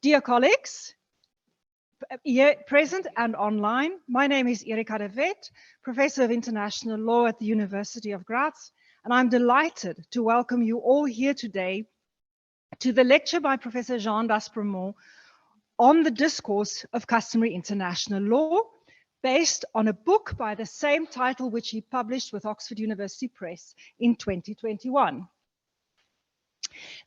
Dear colleagues, here present and online, my name is Erika de Wet, Professor of International Law at the University of Graz, and I'm delighted to welcome you all here today to the lecture by Professor Jean d'Aspremont on the discourse of customary international law, based on a book by the same title which he published with Oxford University Press in 2021.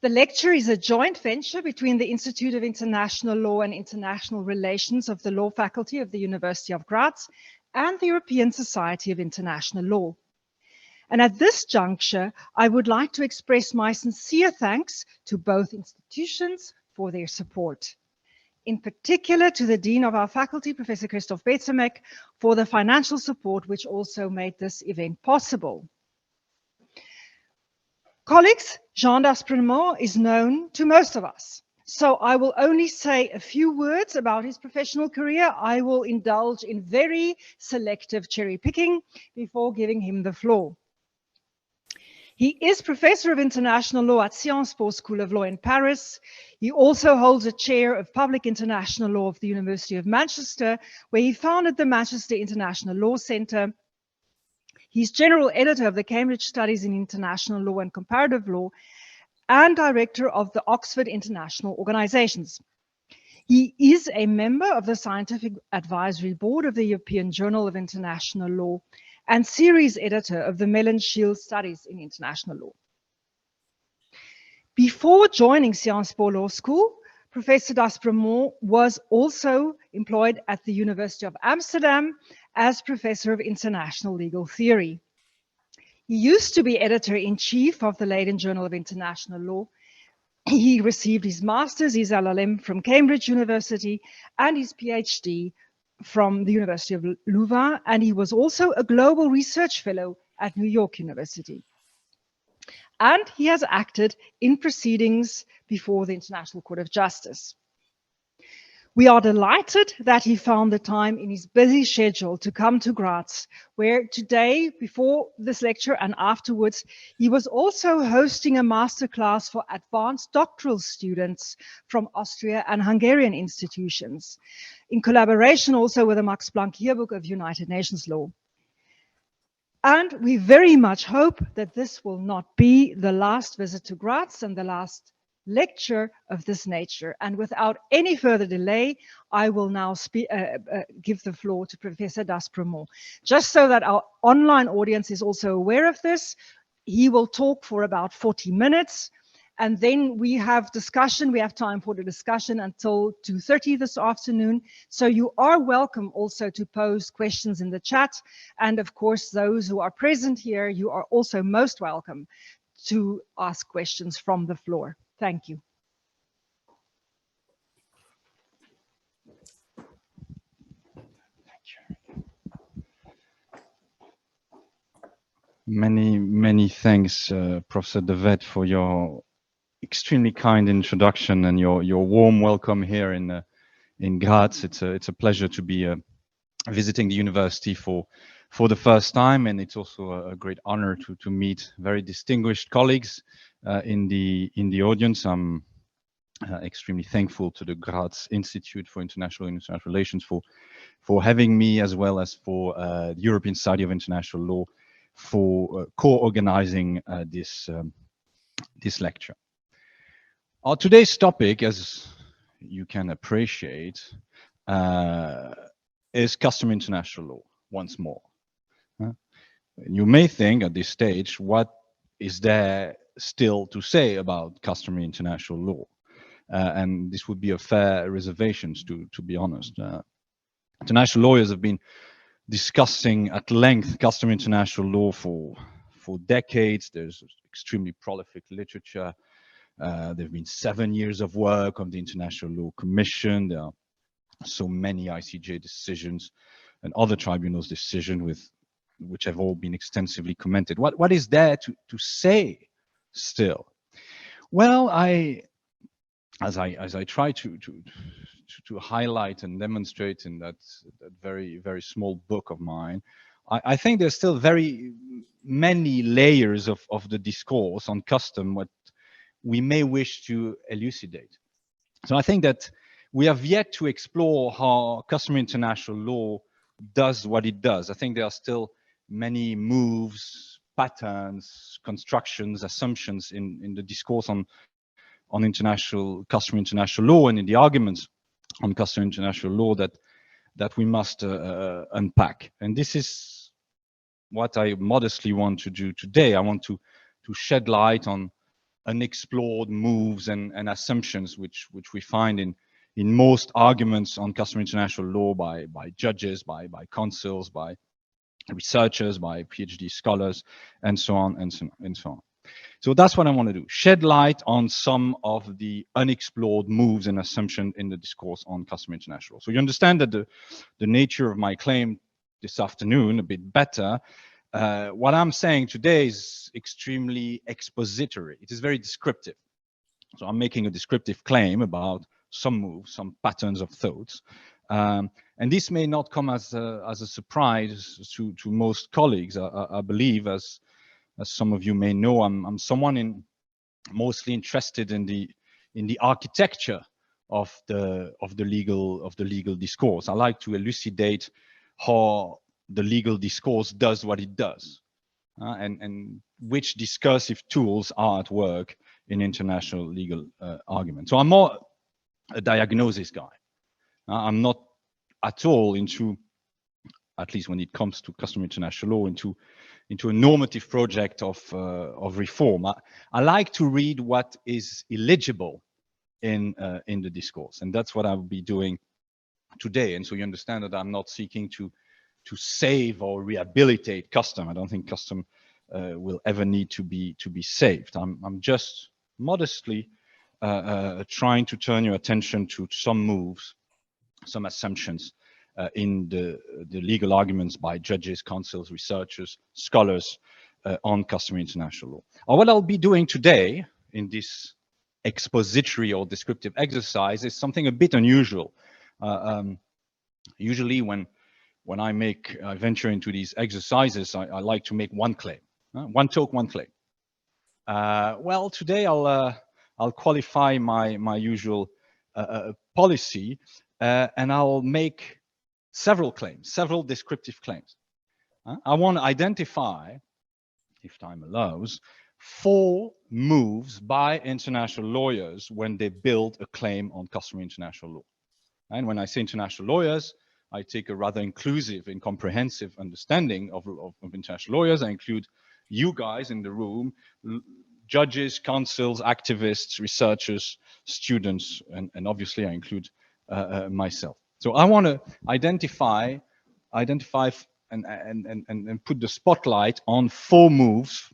The lecture is a joint venture between the Institute of International Law and International Relations of the Law Faculty of the University of Graz and the European Society of International Law. And at this juncture, I would like to express my sincere thanks to both institutions for their support. In particular to the Dean of our faculty, Professor Christoph Bezemek, for the financial support which also made this event possible. Colleagues, Jean d'Aspremont is known to most of us, so I will only say a few words about his professional career. I will indulge in very selective cherry picking before giving him the floor. He is Professor of International Law at Sciences Po School of Law in Paris. He also holds a chair of Public International Law of the University of Manchester, where he founded the Manchester International Law Centre. He's General Editor of the Cambridge Studies in International Law and Comparative Law and Director of the Oxford International Organizations. He is a member of the Scientific Advisory Board of the European Journal of International Law and Series Editor of the Mellon Shields Studies in International Law. Before joining Sciences Po Law School, Professor d'Aspremont was also employed at the University of Amsterdam as Professor of International Legal Theory. He used to be Editor-in-Chief of the Leiden Journal of International Law. He received his Master's, his LLM from Cambridge University, and his PhD from the University of Louvain, and he was also a Global Research Fellow at New York University. And he has acted in proceedings before the International Court of Justice. We are delighted that he found the time in his busy schedule to come to Graz, where today, before this lecture and afterwards, he was also hosting a masterclass for advanced doctoral students from Austria and Hungarian institutions, in collaboration also with the Max Planck Yearbook of United Nations Law. And we very much hope that this will not be the last visit to Graz and the last lecture of this nature. And without any further delay, I will now give the floor to Professor d'Aspremont. Just so that our online audience is also aware of this, he will talk for about 40 minutes. And then we have discussion. We have time for the discussion until 2:30 this afternoon. So you are welcome also to pose questions in the chat. And of course, those who are present here, you are also most welcome to ask questions from the floor. Thank you. Many thanks, Professor de Wet, for your extremely kind introduction and your warm welcome here in Graz. It's a pleasure to be visiting the university for the first time, and it's also a great honor to meet very distinguished colleagues in the audience. I'm extremely thankful to the Graz Institute for International Relations for having me, as well as for the European Society of International Law for co-organizing this lecture. Our today's topic, as you can appreciate, is customary international law once more. You may think at this stage, what is there still to say about customary international law? And this would be a fair reservation, to be honest. International lawyers have been discussing at length customary international law for decades. There's extremely prolific literature. There have been 7 years of work on the International Law Commission. There are so many ICJ decisions and other tribunals' decisions which have all been extensively commented. What is there to say still? Well, as I try to highlight and demonstrate in that very small book of mine, I think there's still very many layers of the discourse on custom what we may wish to elucidate. So I think that we have yet to explore how customary international law does what it does. I think there are still many moves, patterns, constructions, assumptions in the discourse on customary international law and in the arguments on customary international law that we must unpack. And this is what I modestly want to do today. I want to shed light on unexplored moves and assumptions which we find in most arguments on customary international law by judges, by counsels, by researchers, by PhD scholars, and so on and so on. So that's what I want to do, shed light on some of the unexplored moves and assumptions in the discourse on customary international law. So you understand that the nature of my claim this afternoon a bit better. What I'm saying today is extremely expository. It is very descriptive. So I'm making a descriptive claim about some moves, some patterns of thoughts. And this may not come as a surprise to most colleagues. I believe, as some of you may know, I'm someone mostly interested in the architecture of the legal discourse. I like to elucidate how the legal discourse does what it does, and which discursive tools are at work in international legal argument. So I'm more a diagnosis guy. I'm not at all into, at least when it comes to customary international law, into a normative project of reform. I like to read what is illegible in the discourse, and that's what I will be doing today. And so you understand that I'm not seeking to save or rehabilitate custom. I don't think custom will ever need to be saved. I'm just modestly trying to turn your attention to some moves, some assumptions in the legal arguments by judges, counsels, researchers, scholars on customary international law. Or what I'll be doing today in this expository or descriptive exercise is something a bit unusual. Usually when I venture into these exercises, I like to make one claim, one talk, one claim. Well, today I'll qualify my usual policy, and I'll make several claims, several descriptive claims. I want to identify, if time allows, 4 moves by international lawyers when they build a claim on customary international law. And when I say international lawyers, I take a rather inclusive and comprehensive understanding of international lawyers. I include you guys in the room, judges, counsels, activists, researchers, students, and obviously I include myself. So I want to identify and put the spotlight on 4 moves,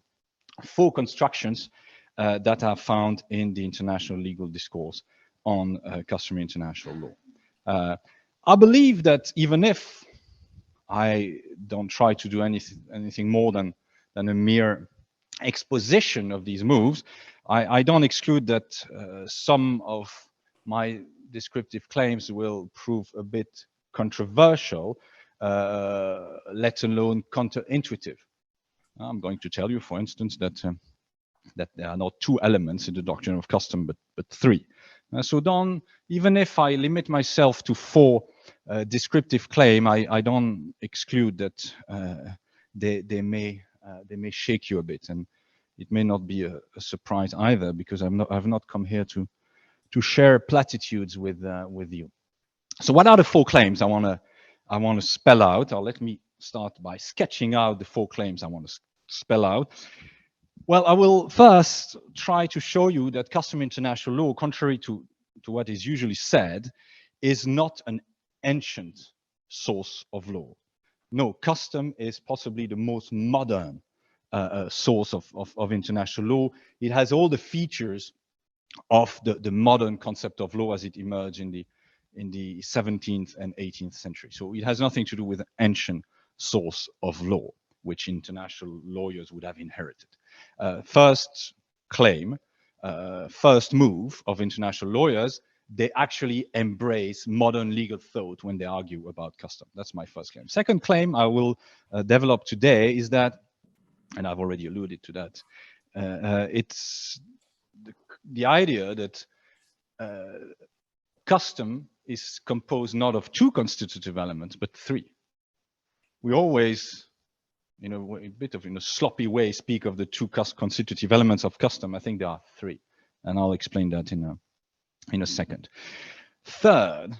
4 constructions that are found in the international legal discourse on customary international law. I believe that even if I don't try to do anything more than a mere exposition of these moves, I don't exclude that some of my descriptive claims will prove a bit controversial, let alone counterintuitive. I'm going to tell you, for instance, that there are not 2 elements in the doctrine of custom, but 3. So even if I limit myself to 4 descriptive claim, I don't exclude that they may shake you a bit, and it may not be a surprise either, because I've not come here to share platitudes with you. So what are the 4 claims I want to spell out? Or let me start by sketching out the 4 claims I want to spell out. Well, I will first try to show you that customary international law, contrary to what is usually said, is not an ancient source of law. No, custom is possibly the most modern source of international law. It has all the features of the modern concept of law as it emerged in the 17th and 18th century. So it has nothing to do with an ancient source of law, which international lawyers would have inherited. First claim, first move of international lawyers, they actually embrace modern legal thought when they argue about custom. That's my first claim. Second claim I will develop today is that, and I've already alluded to that, it's the idea that custom is composed not of 2 constitutive elements, but 3. We always, in a bit of in a sloppy way, speak of the 2 constitutive elements of custom. I think there are 3, and I'll explain that in a second. Third,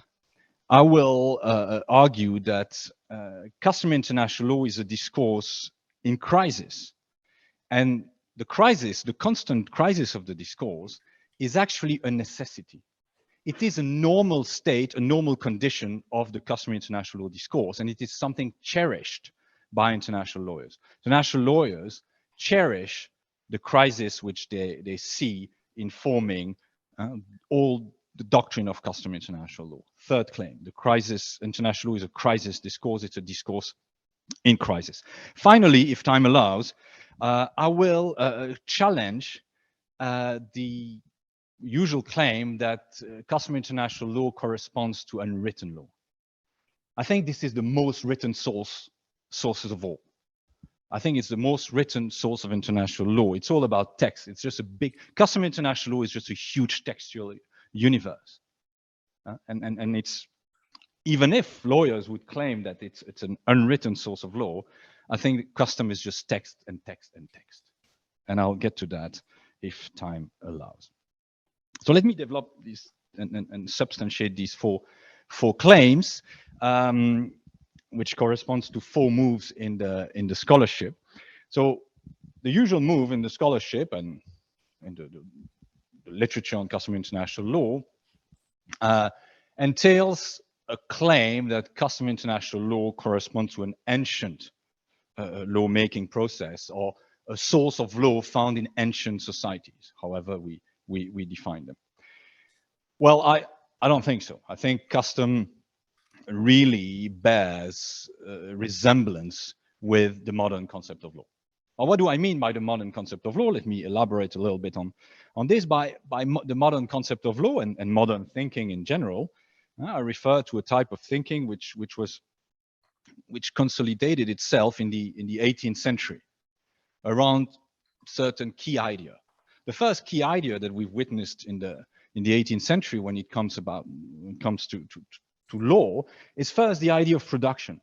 I will argue that customary international law is a discourse in crisis, and the crisis, the constant crisis of the discourse, is actually a necessity. It is a normal state, a normal condition of the customary international law discourse, and it is something cherished by international lawyers. International lawyers cherish the crisis which they see in forming all the doctrine of customary international law. Third claim, the crisis, international law is a crisis discourse, it's a discourse in crisis. Finally, if time allows, I will challenge the usual claim that customary international law corresponds to unwritten law. I think this is the most written sources of all. I think it's the most written source of international law. It's all about text. It's just a big, customary international law is just a huge textual universe. And it's, even if lawyers would claim that it's an unwritten source of law, I think custom is just text and text and text. And I'll get to that if time allows. So let me develop these and substantiate these four claims, which corresponds to 4 moves in the scholarship. So the usual move in the scholarship and in the literature on customary international law entails a claim that customary international law corresponds to an ancient lawmaking process or a source of law found in ancient societies, however we define them. Well, I don't think so. I think custom really bears resemblance with the modern concept of law. Well, what do I mean by the modern concept of law? Let me elaborate a little bit on this. By the modern concept of law and modern thinking in general, I refer to a type of thinking which consolidated itself in the 18th century around certain key idea. The first key idea that we've witnessed in the 18th century when it comes to law is first the idea of production.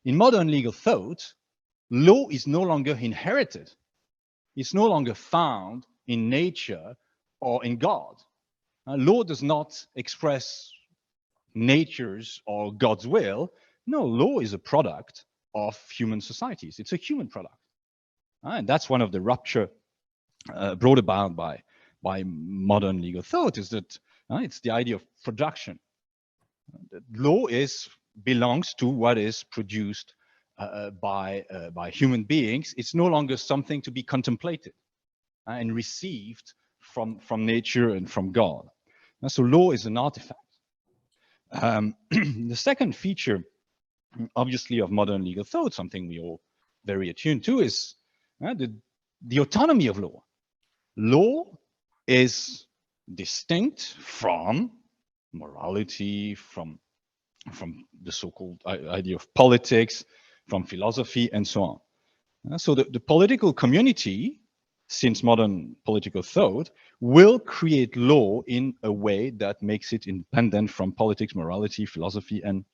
In modern legal thought, law is no longer inherited. It's no longer found in nature or in God. Law does not express nature's or God's will. No, law is a product of human societies. It's a human product. And that's one of the rupture brought about by modern legal thought, is that it's the idea of production. Law belongs to what is produced by human beings. It's no longer something to be contemplated and received from nature and from God. So law is an artifact. The second feature, obviously, of modern legal thought, something we all very attuned to, is the autonomy of law. Law is distinct from morality, from the so-called idea of politics, from philosophy, and so on. So the political community, since modern political thought, will create law in a way that makes it independent from politics, morality, philosophy, and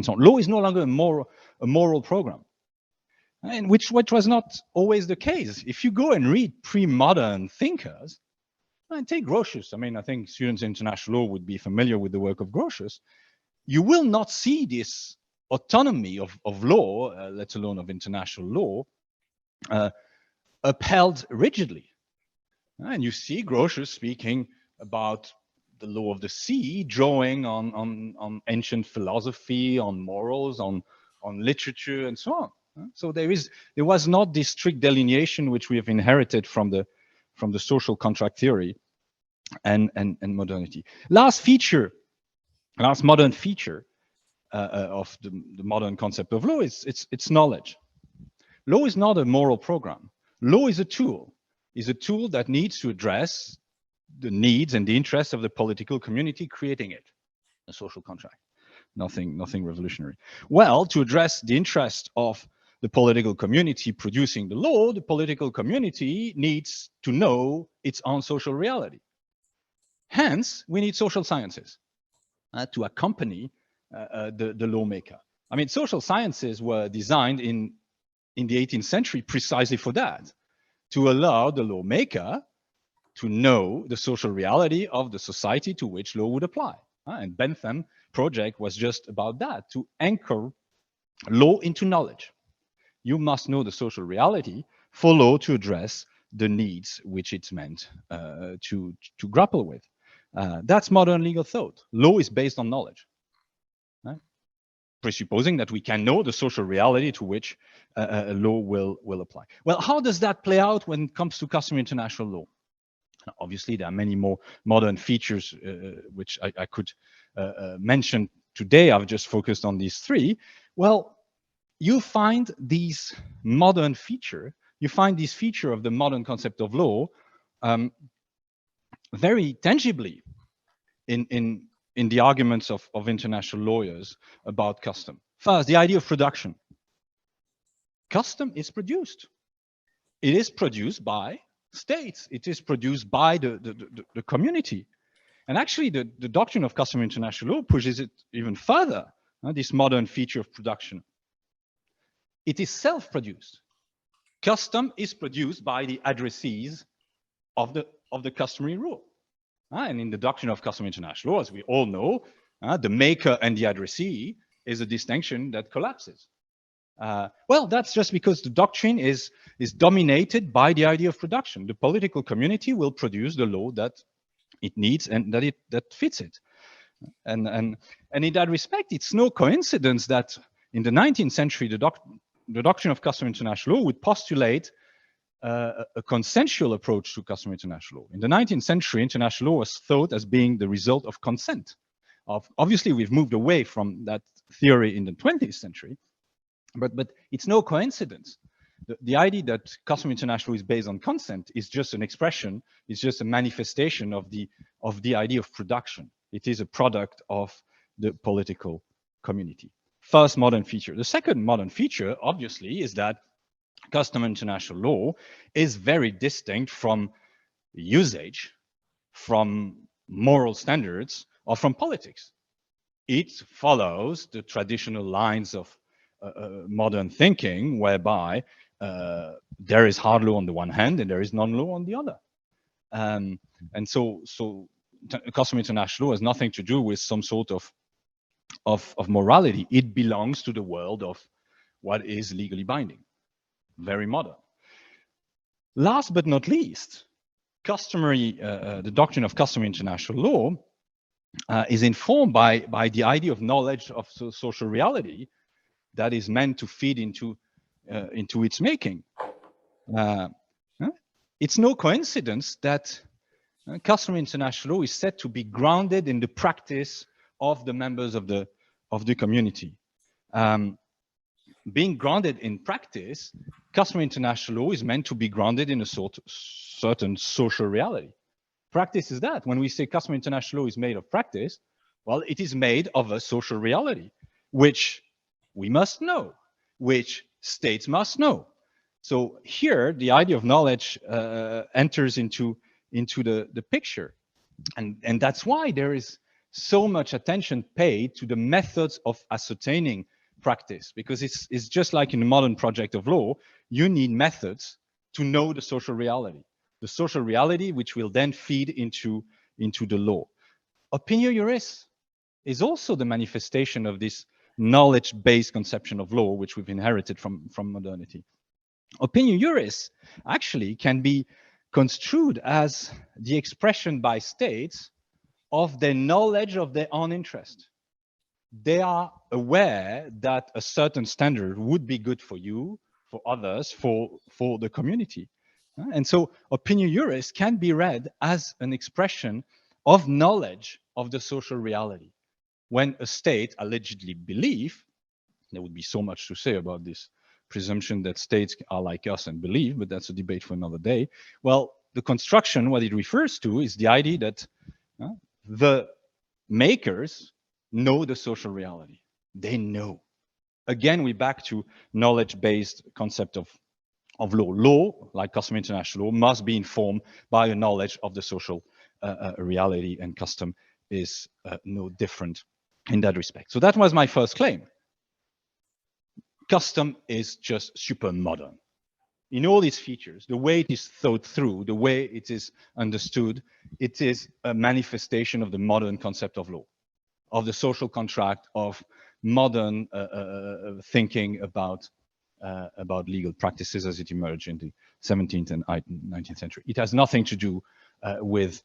so on. Law is no longer a moral program, and which was not always the case. If you go and read pre-modern thinkers, and take Grotius, I mean, I think students in international law would be familiar with the work of Grotius, you will not see this autonomy of law, let alone of international law, upheld rigidly. And you see Grotius speaking about the law of the sea, drawing on ancient philosophy, on morals, on literature, and so on. So there was not this strict delineation which we have inherited from the social contract theory and modernity. Last modern feature of the modern concept of law is its knowledge. Law is not a moral program. Law is a tool that needs to address the needs and the interests of the political community creating it, a social contract. Nothing revolutionary. Well, to address the interest of the political community producing the law, the political community needs to know its own social reality. Hence, we need social sciences to accompany the lawmaker. I mean, social sciences were designed in the 18th century precisely for that, to allow the lawmaker to know the social reality of the society to which law would apply. And Bentham project was just about that, to anchor law into knowledge. You must know the social reality for law to address the needs which it's meant to grapple with. That's modern legal thought. Law is based on knowledge, right? Presupposing that we can know the social reality to which a law will apply. Well, how does that play out when it comes to customary international law? Obviously, there are many more modern features which I could mention today. I've just focused on these three. Well, you find these modern feature, you find this feature of the modern concept of law very tangibly in the arguments of international lawyers about custom. First, the idea of production. Custom is produced. It is produced by states. It is produced by the community. And actually, the doctrine of customary international law pushes it even further, this modern feature of production. It is self-produced. Custom is produced by the addressees of the customary rule. And in the doctrine of customary international law, as we all know, the maker and the addressee is a distinction that collapses. Well, that's just because the doctrine is dominated by the idea of production. The political community will produce the law that it needs and that fits it. And in that respect, it's no coincidence that in the 19th century, the doctrine of customary international law would postulate a consensual approach to customary international law. In the 19th century, international law was thought as being the result of consent. Obviously, we've moved away from that theory in the 20th century, but it's no coincidence. The idea that customary international law is based on consent is just an expression, is just a manifestation of the idea of production. It is a product of the political community. First modern feature. The second modern feature, obviously, is that customary international law is very distinct from usage, from moral standards, or from politics. It follows the traditional lines of modern thinking, whereby there is hard law on the one hand and there is non-law on the other. And so customary international law has nothing to do with some sort of morality. It belongs to the world of what is legally binding. Very modern. Last but not least, the doctrine of customary international law is informed by the idea of knowledge of social reality that is meant to feed into its making. It's no coincidence that customary international law is said to be grounded in the practice of the members of the community. Being grounded in practice, customary international law is meant to be grounded in a certain social reality. Practice is that. When we say customary international law is made of practice, well, it is made of a social reality, which we must know, which states must know. So here, the idea of knowledge enters into the picture. And that's why there is so much attention paid to the methods of ascertaining practice, because it's just like in the modern project of law, you need methods to know the social reality which will then feed into the law. Opinio juris is also the manifestation of this knowledge-based conception of law, which we've inherited from modernity. Opinio juris actually can be construed as the expression by states of their knowledge of their own interest. They are aware that a certain standard would be good for you, for others, for the community. And so opinio juris can be read as an expression of knowledge of the social reality. When a state allegedly believes, there would be so much to say about this presumption that states are like us and believe, but that's a debate for another day. Well, the construction, what it refers to is the idea that the makers know the social reality. They know. Again, we're back to knowledge-based concept of law. Law, like customary international law, must be informed by a knowledge of the social reality, and custom is no different in that respect. So that was my first claim. Custom is just super modern. In all its features, the way it is thought through, the way it is understood, it is a manifestation of the modern concept of law, of the social contract, of modern thinking about legal practices as it emerged in the 17th and 19th century. It has nothing to do with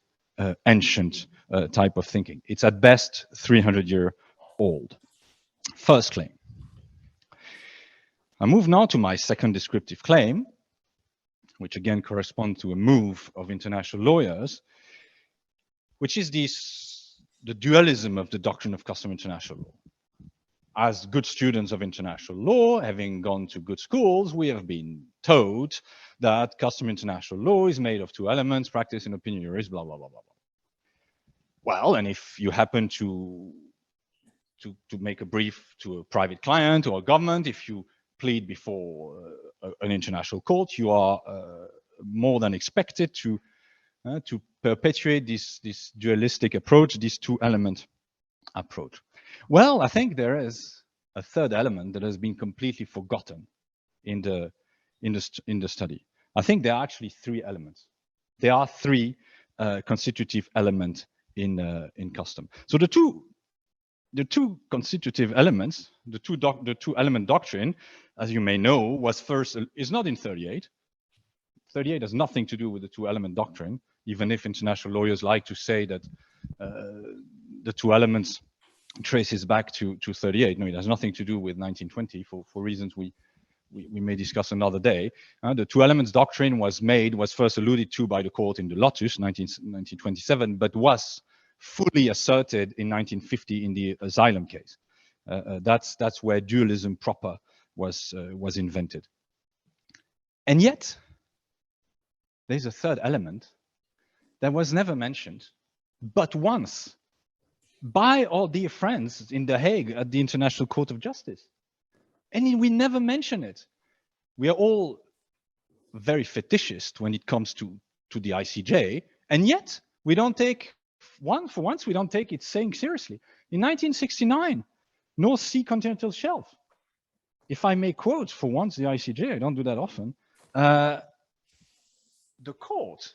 ancient type of thinking. It's at best 300-year-old. First claim. I move now to my second descriptive claim, which again corresponds to a move of international lawyers, which is the dualism of the doctrine of custom international law. As good students of international law, having gone to good schools, we have been taught that custom international law is made of two elements, practice and opinion juris, blah, blah, blah, blah, blah. Well, and if you happen to make a brief to a private client or a government, if you plead before an international court, you are more than expected to perpetuate this dualistic approach, this two-element approach. Well, I think there is a third element that has been completely forgotten in the study. I think there are actually three elements. There are three constitutive elements in custom. So the two constitutive elements, the two element doctrine, as you may know, is not in 38. 38 has nothing to do with the two element doctrine, even if international lawyers like to say that the two elements traces back to 38. No, it has nothing to do with 1920 for reasons we may discuss another day. The two elements doctrine was first alluded to by the court in the Lotus 1927, but was fully asserted in 1950 in the asylum case. That's where dualism proper was invented. And yet, there's a third element that was never mentioned, but once, by our dear friends in The Hague at the International Court of Justice. And we never mention it. We are all very fetishist when it comes to the ICJ, and yet we don't take, for once, we don't take its saying seriously. In 1969, North Sea continental shelf. If I may quote for once the ICJ, I don't do that often, the court,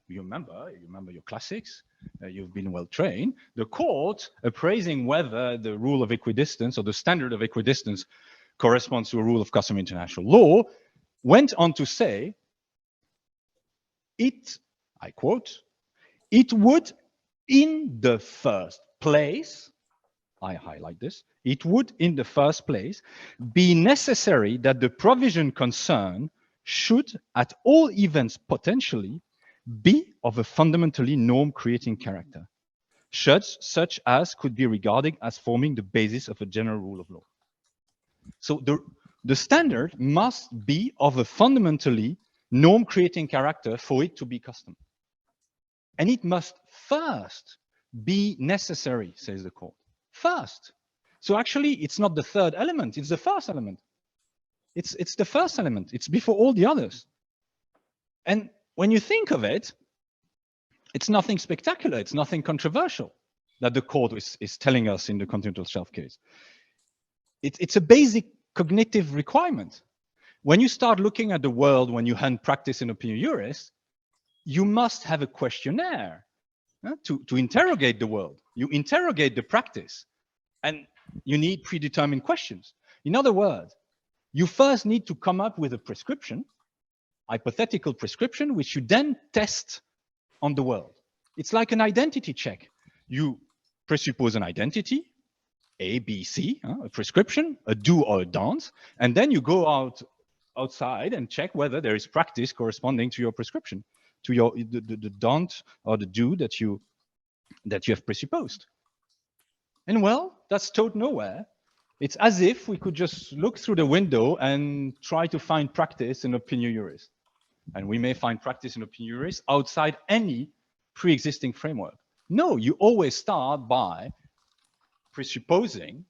you remember your classics, you've been well trained, the court appraising whether the rule of equidistance or the standard of equidistance corresponds to a rule of customary international law, went on to say, I quote, it would in the first place, I highlight this, it would in the first place be necessary that the provision concerned should at all events potentially be of a fundamentally norm-creating character, such as could be regarded as forming the basis of a general rule of law. So the standard must be of a fundamentally norm-creating character for it to be custom. And it must first be necessary, says the court. First. So actually, it's not the third element, it's the first element. It's the first element. It's before all the others. And when you think of it, it's nothing spectacular. It's nothing controversial that the court is telling us in the continental shelf case. It's a basic cognitive requirement. When you start looking at the world, when you hand practice in opinion juris, you must have a questionnaire to interrogate the world. You interrogate the practice, and you need predetermined questions. In other words, you first need to come up with a prescription, hypothetical prescription, which you then test on the world. It's like an identity check. You presuppose an identity, A, B, C, a prescription, a do or a don't, and then you go outside and check whether there is practice corresponding to your prescription, to the don't or the do that you have presupposed. And well, that's taught nowhere. It's as if we could just look through the window and try to find practice in opinion juris. And we may find practice in opinion juris outside any pre-existing framework. No, you always start by presupposing,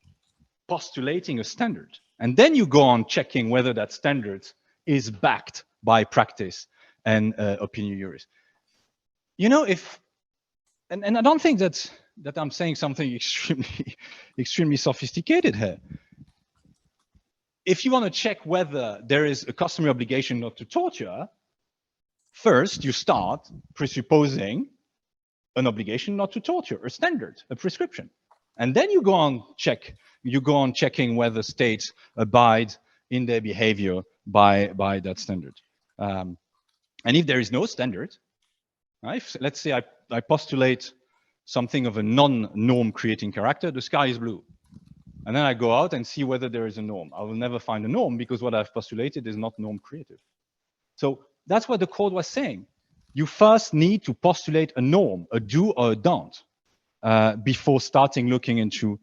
postulating a standard. And then you go on checking whether that standard is backed by practice and opinion juris. You know, if and I don't think that I'm saying something extremely sophisticated here. If you want to check whether there is a customary obligation not to torture, first you start presupposing an obligation not to torture, a standard, a prescription. And then you go on checking whether states abide in their behavior by that standard. And if there is no standard, right, let's say I postulate something of a non-norm creating character, the sky is blue. And then I go out and see whether there is a norm. I will never find a norm because what I've postulated is not norm creative. So that's what the code was saying. You first need to postulate a norm, a do or a don't, before starting looking into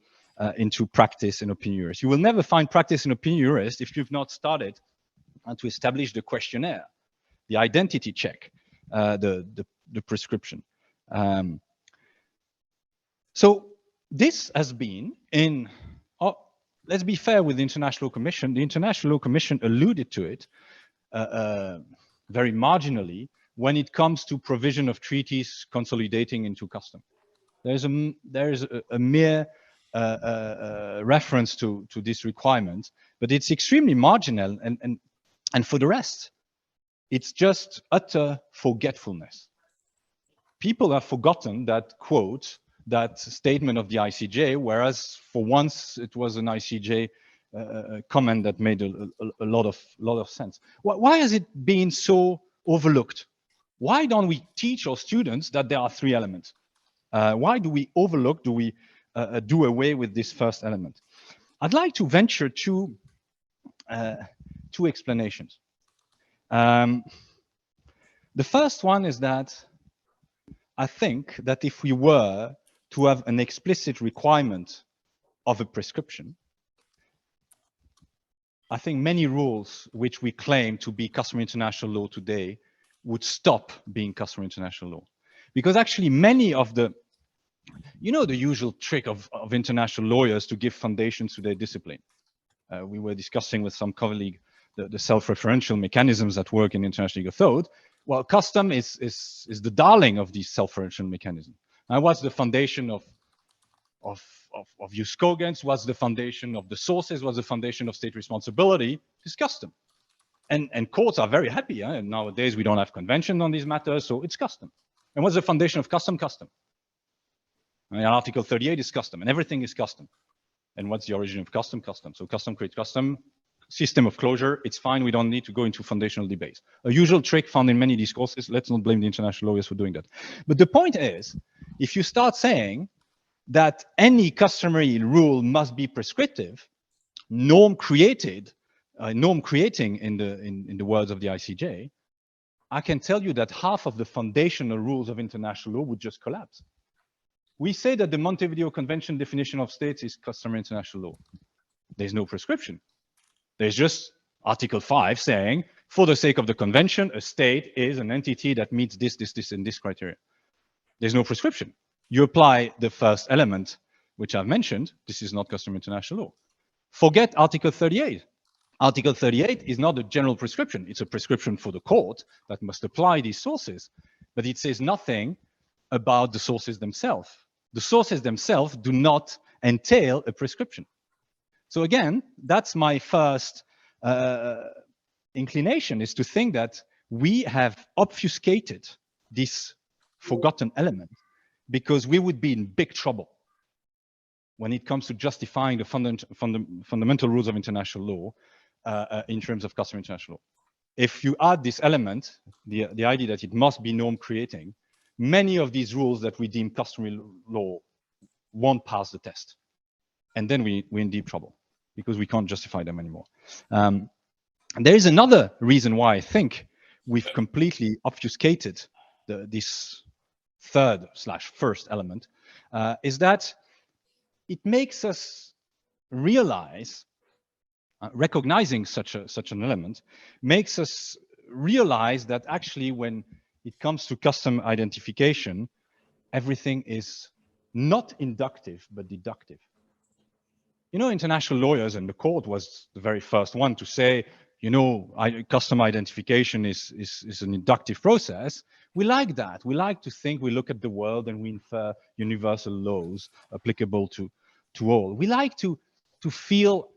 practice and opinion jurist. You will never find practice and opinion jurist if you've not started to establish the questionnaire, the identity check, the prescription. So this has been in, let's be fair with the International Law Commission. The International Law Commission alluded to it very marginally when it comes to provision of treaties consolidating into custom. There's a mere reference to this requirement, but it's extremely marginal, and for the rest, it's just utter forgetfulness. People have forgotten that quote, that statement of the ICJ, whereas for once it was an ICJ comment that made a lot of sense. Why has it been so overlooked? Why don't we teach our students that there are three elements? Why do we overlook, do we do away with this first element? I'd like to venture two explanations. The first one is that I think that if we were to have an explicit requirement of a prescription, I think many rules which we claim to be customary international law today would stop being customary international law. Because actually many of the, you know, the usual trick of international lawyers to give foundations to their discipline. We were discussing with some colleague the self-referential mechanisms that work in international legal thought. Well, custom is the darling of these self-referential mechanisms. And what's the foundation of use cogents? What's the foundation of the sources? What's the foundation of state responsibility? It's custom. And courts are very happy. And nowadays we don't have convention on these matters, so it's custom. And what's the foundation of custom? Custom. And Article 38 is custom, and everything is custom. And what's the origin of custom? Custom. So custom creates custom. System of closure, it's fine. We don't need to go into foundational debates. A usual trick found in many discourses. Let's not blame the international lawyers for doing that. But the point is, if you start saying that any customary rule must be prescriptive, norm creating in the words of the ICJ, I can tell you that half of the foundational rules of international law would just collapse. We say that the Montevideo Convention definition of states is customary international law. There's no prescription. There's just Article 5 saying, for the sake of the convention, a state is an entity that meets this, and this criteria. There's no prescription. You apply the first element, which I've mentioned, this is not customary international law. Forget Article 38. Article 38 is not a general prescription. It's a prescription for the court that must apply these sources, but it says nothing about the sources themselves. The sources themselves do not entail a prescription. So again, that's my first inclination, is to think that we have obfuscated this forgotten element because we would be in big trouble when it comes to justifying the fundamental rules of international law in terms of customary international law. If you add this element, the idea that it must be norm creating, many of these rules that we deem customary law won't pass the test. And then we're in deep trouble because we can't justify them anymore. And there is another reason why I think we've completely obfuscated this third/first element, is that it makes us realize, recognizing such an element, makes us realize that actually when it comes to custom identification, everything is not inductive, but deductive. You know, international lawyers, and the court was the very first one to say, you know, custom identification is an inductive process. We like that. We like to think we look at the world and we infer universal laws applicable to all. We like to feel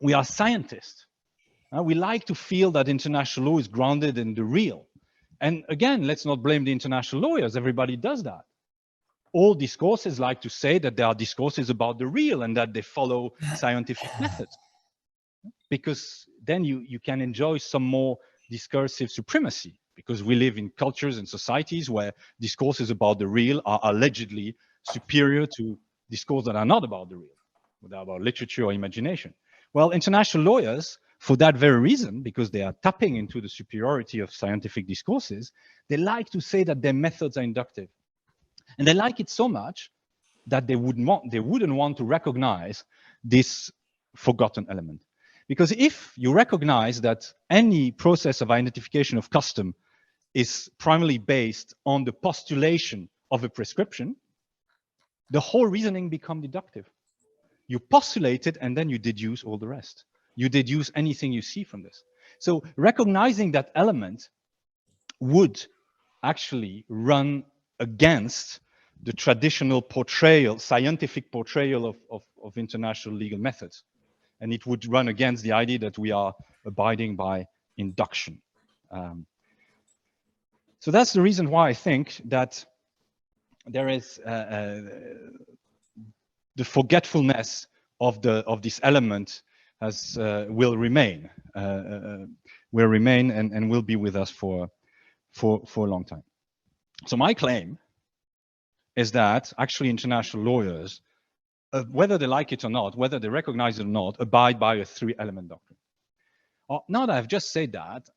we are scientists. We like to feel that international law is grounded in the real. And again, let's not blame the international lawyers. Everybody does that. All discourses like to say that there are discourses about the real and that they follow scientific methods, because then you can enjoy some more discursive supremacy, because we live in cultures and societies where discourses about the real are allegedly superior to discourses that are not about the real, that are about literature or imagination. Well, international lawyers, for that very reason, because they are tapping into the superiority of scientific discourses, they like to say that their methods are inductive. And they like it so much that they wouldn't want to recognize this forgotten element. Because if you recognize that any process of identification of custom is primarily based on the postulation of a prescription, the whole reasoning becomes deductive. You postulate it and then you deduce all the rest. You deduce anything you see from this. So recognizing that element would actually run against the traditional portrayal, scientific portrayal of international legal methods. And it would run against the idea that we are abiding by induction. So that's the reason why I think that there is the forgetfulness of this element will remain and will be with us for a long time. So my claim is that actually international lawyers, whether they like it or not, whether they recognize it or not, abide by a three-element doctrine. Now that I've just said that,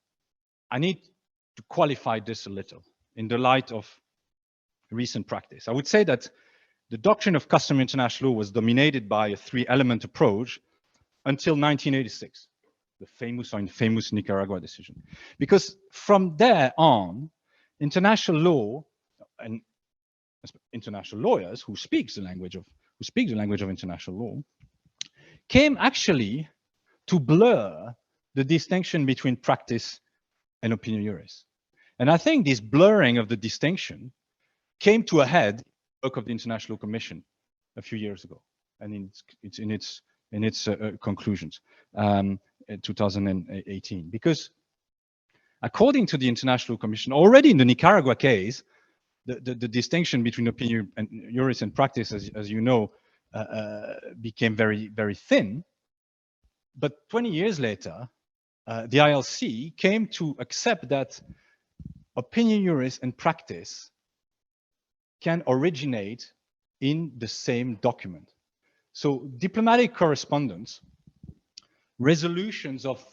I need to qualify this a little in the light of recent practice. I would say that the doctrine of customary international law was dominated by a three-element approach until 1986, the famous Nicaragua decision. Because from there on, international law and international lawyers who speak the language of international law came actually to blur the distinction between practice and opinion juris. And I think this blurring of the distinction came to a head in the work of the International Commission a few years ago, and it's in its conclusions in 2018. Because according to the International Commission, already in the Nicaragua case, the distinction between opinion and juris and practice, as you know, became very, very thin. But 20 years later, the ILC came to accept that opinion juris and practice can originate in the same document. So diplomatic correspondence, resolutions of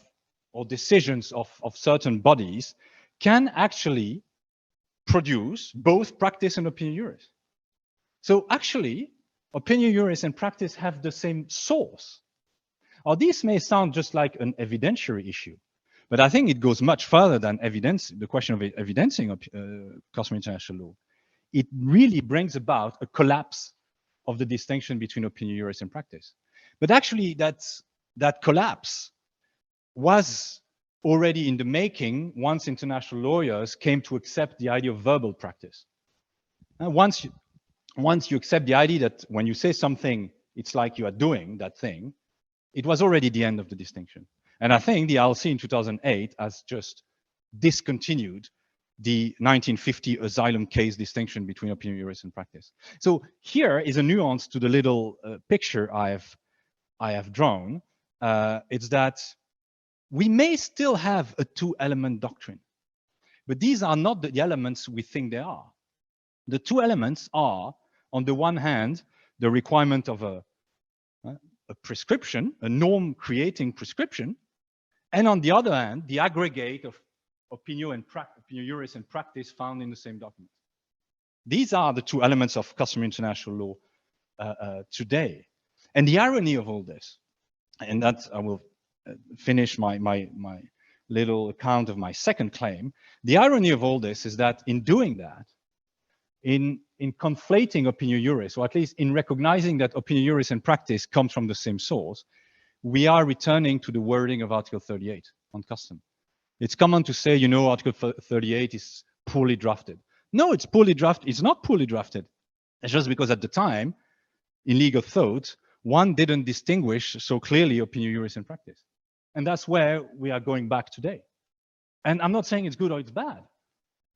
or decisions of certain bodies can actually produce both practice and opinion juris. So actually, opinion juris and practice have the same source. Or this may sound just like an evidentiary issue, but I think it goes much further than evidence, the question of evidencing customary international law. It really brings about a collapse of the distinction between opinion juris and practice. But actually, that collapse was already in the making once international lawyers came to accept the idea of verbal practice. Once you accept the idea that when you say something, it's like you are doing that thing, it was already the end of the distinction. And I think the ILC in 2008 has just discontinued the 1950 asylum case distinction between opinion juris and practice. So here is a nuance to the little picture I have drawn. It's that we may still have a two-element doctrine, but these are not the elements we think they are. The two elements are, on the one hand, the requirement of a prescription, a norm-creating prescription, and on the other hand, the aggregate of opinion juris and practice found in the same document. These are the two elements of customary international law today. And the irony of all this, and that I will finish my little account of my second claim. The irony of all this is that in doing that, in conflating opinion juris, or at least in recognizing that opinion juris and practice come from the same source, we are returning to the wording of Article 38. on custom. It's common to say, you know, Article 38 is poorly drafted. No, it's poorly drafted. It's not poorly drafted. It's just because at the time, in legal thought, one didn't distinguish so clearly opinio juris and practice. And that's where we are going back today. And I'm not saying it's good or it's bad.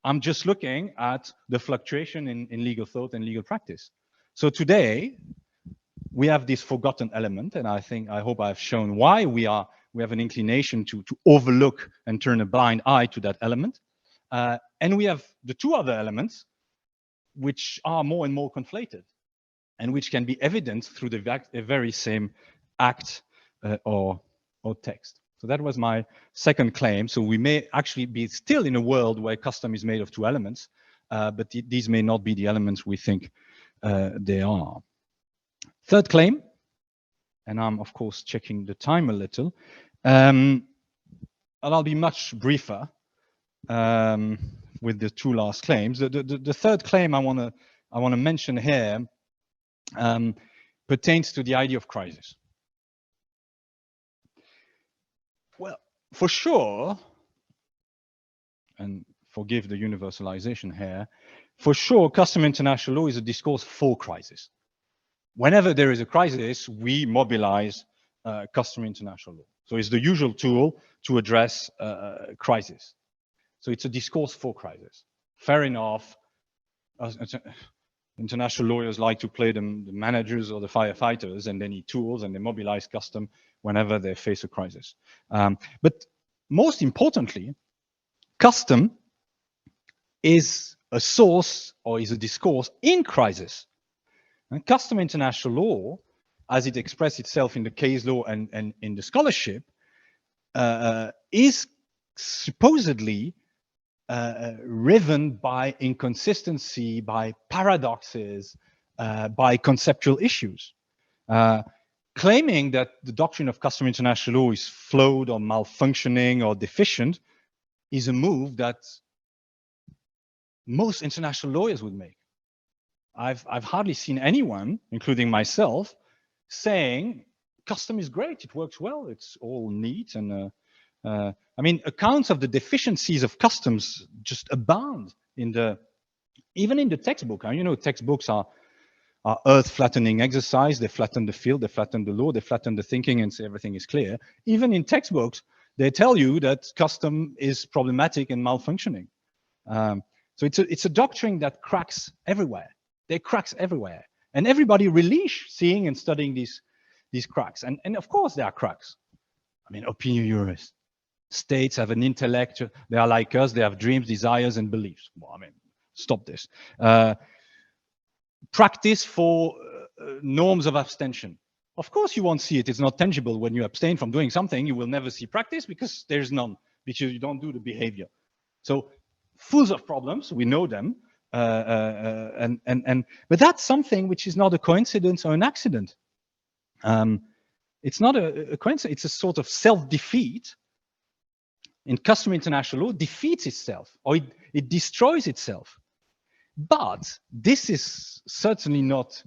I'm just looking at the fluctuation in legal thought and legal practice. So today, we have this forgotten element, and I hope I've shown why we have an inclination to overlook and turn a blind eye to that element. And we have the two other elements, which are more and more conflated, and which can be evident through the very same act or text. So that was my second claim. So we may actually be still in a world where custom is made of two elements, but these may not be the elements we think they are. Third claim, and I'm of course checking the time a little, and I'll be much briefer with the two last claims. The third claim I want to mention here pertains to the idea of crisis. Well, for sure, and forgive the universalization here, for sure, custom international law is a discourse for crisis. Whenever there is a crisis, we mobilize custom international law. So it's the usual tool to address crisis. So it's a discourse for crisis. Fair enough. International lawyers like to play the managers or the firefighters, and they need tools, and they mobilize custom whenever they face a crisis. But most importantly, custom is a source or is a discourse in crisis. And custom international law, as it expresses itself in the case law and in the scholarship, is supposedly riven by inconsistency, by paradoxes, by conceptual issues. Claiming that the doctrine of custom international law is flawed or malfunctioning or deficient is a move that most international lawyers would make. I've hardly seen anyone, including myself, saying custom is great, it works well, it's all neat, and I mean, accounts of the deficiencies of customs just abound even in the textbook. You know, textbooks are earth-flattening exercise. They flatten the field, they flatten the law, they flatten the thinking, and say everything is clear. Even in textbooks, they tell you that custom is problematic and malfunctioning. So it's a doctrine that cracks everywhere. There are cracks everywhere, and everybody relish seeing and studying these cracks. And of course, there are cracks. I mean, opinio juris. States have an intellect. They are like us. They have dreams, desires, and beliefs. Well, I mean, stop this. Practice for norms of abstention. Of course, you won't see it. It's not tangible. When you abstain from doing something, you will never see practice because there's none, because you don't do the behavior. So, full of problems. We know them. But that's something which is not a coincidence or an accident. It's not a coincidence. It's a sort of self-defeat. In custom international law, defeats itself, or it destroys itself. But this is certainly not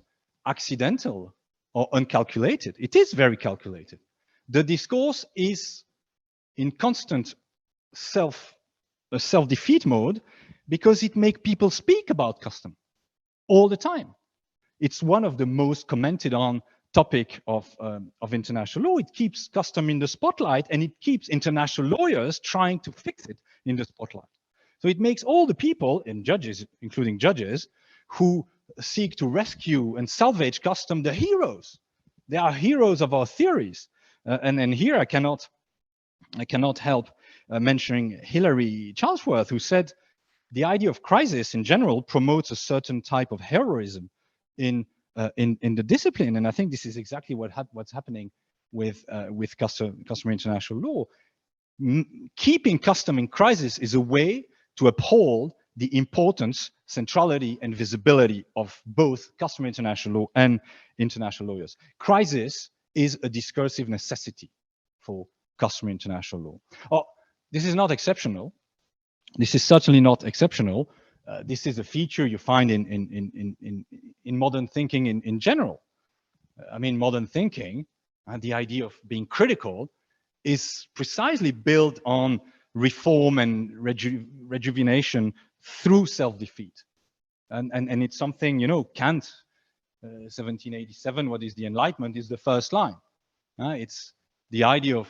accidental or uncalculated. It is very calculated. The discourse is in constant self-defeat mode because it makes people speak about custom all the time. It's one of the most commented on topic of international law. It keeps custom in the spotlight, and it keeps international lawyers trying to fix it in the spotlight. So it makes all the people, and judges, including judges, who seek to rescue and salvage custom the heroes. They are heroes of our theories. And here I cannot help mentioning Hilary Charlesworth, who said the idea of crisis in general promotes a certain type of heroism in the discipline, and I think this is exactly what's happening with customary international law. Keeping custom in crisis is a way to uphold the importance, centrality, and visibility of both customary international law and international lawyers. Crisis is a discursive necessity for customary international law. Oh, this is not exceptional. This is certainly not exceptional. This is a feature you find in modern thinking in general. I mean, modern thinking and the idea of being critical is precisely built on reform and rejuvenation through self-defeat. And it's something, you know, Kant, 1787, what is the Enlightenment, is the first line. It's the idea of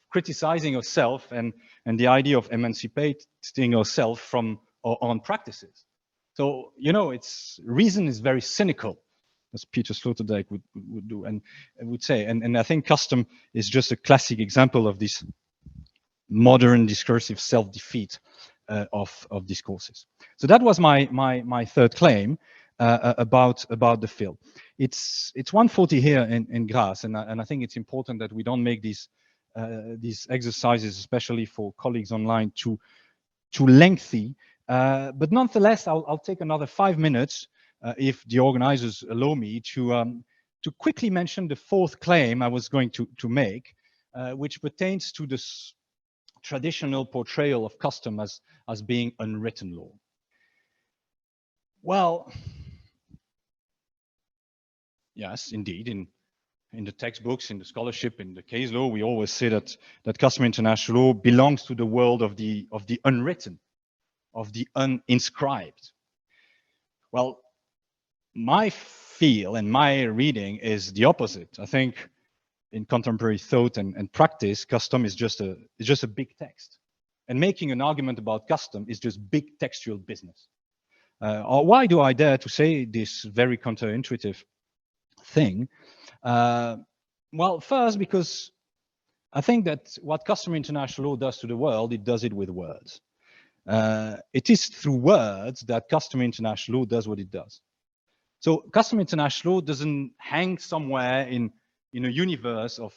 criticizing yourself and the idea of emancipating yourself from our own practices. So, you know, it's reason is very cynical, as Peter Sloterdijk would do and would say. And I think custom is just a classic example of this modern discursive self-defeat of discourses. So that was my third claim about the field. It's 1:40 here in Graz, and I think it's important that we don't make these exercises, especially for colleagues online, too lengthy. But nonetheless, I'll take another 5 minutes if the organizers allow me to quickly mention the fourth claim I was going to make, which pertains to this traditional portrayal of custom as being unwritten law. Well, yes, indeed, in the textbooks, in the scholarship, in the case law, we always say that customary international law belongs to the world of the unwritten, of the uninscribed. Well, my feel and my reading is the opposite. I think in contemporary thought and practice, custom is just a big text. And making an argument about custom is just big textual business. Or why do I dare to say this very counterintuitive thing? Well, first, because I think that what customary international law does to the world, it does it with words. It is through words that customary international law does what it does. So customary international law doesn't hang somewhere in a universe of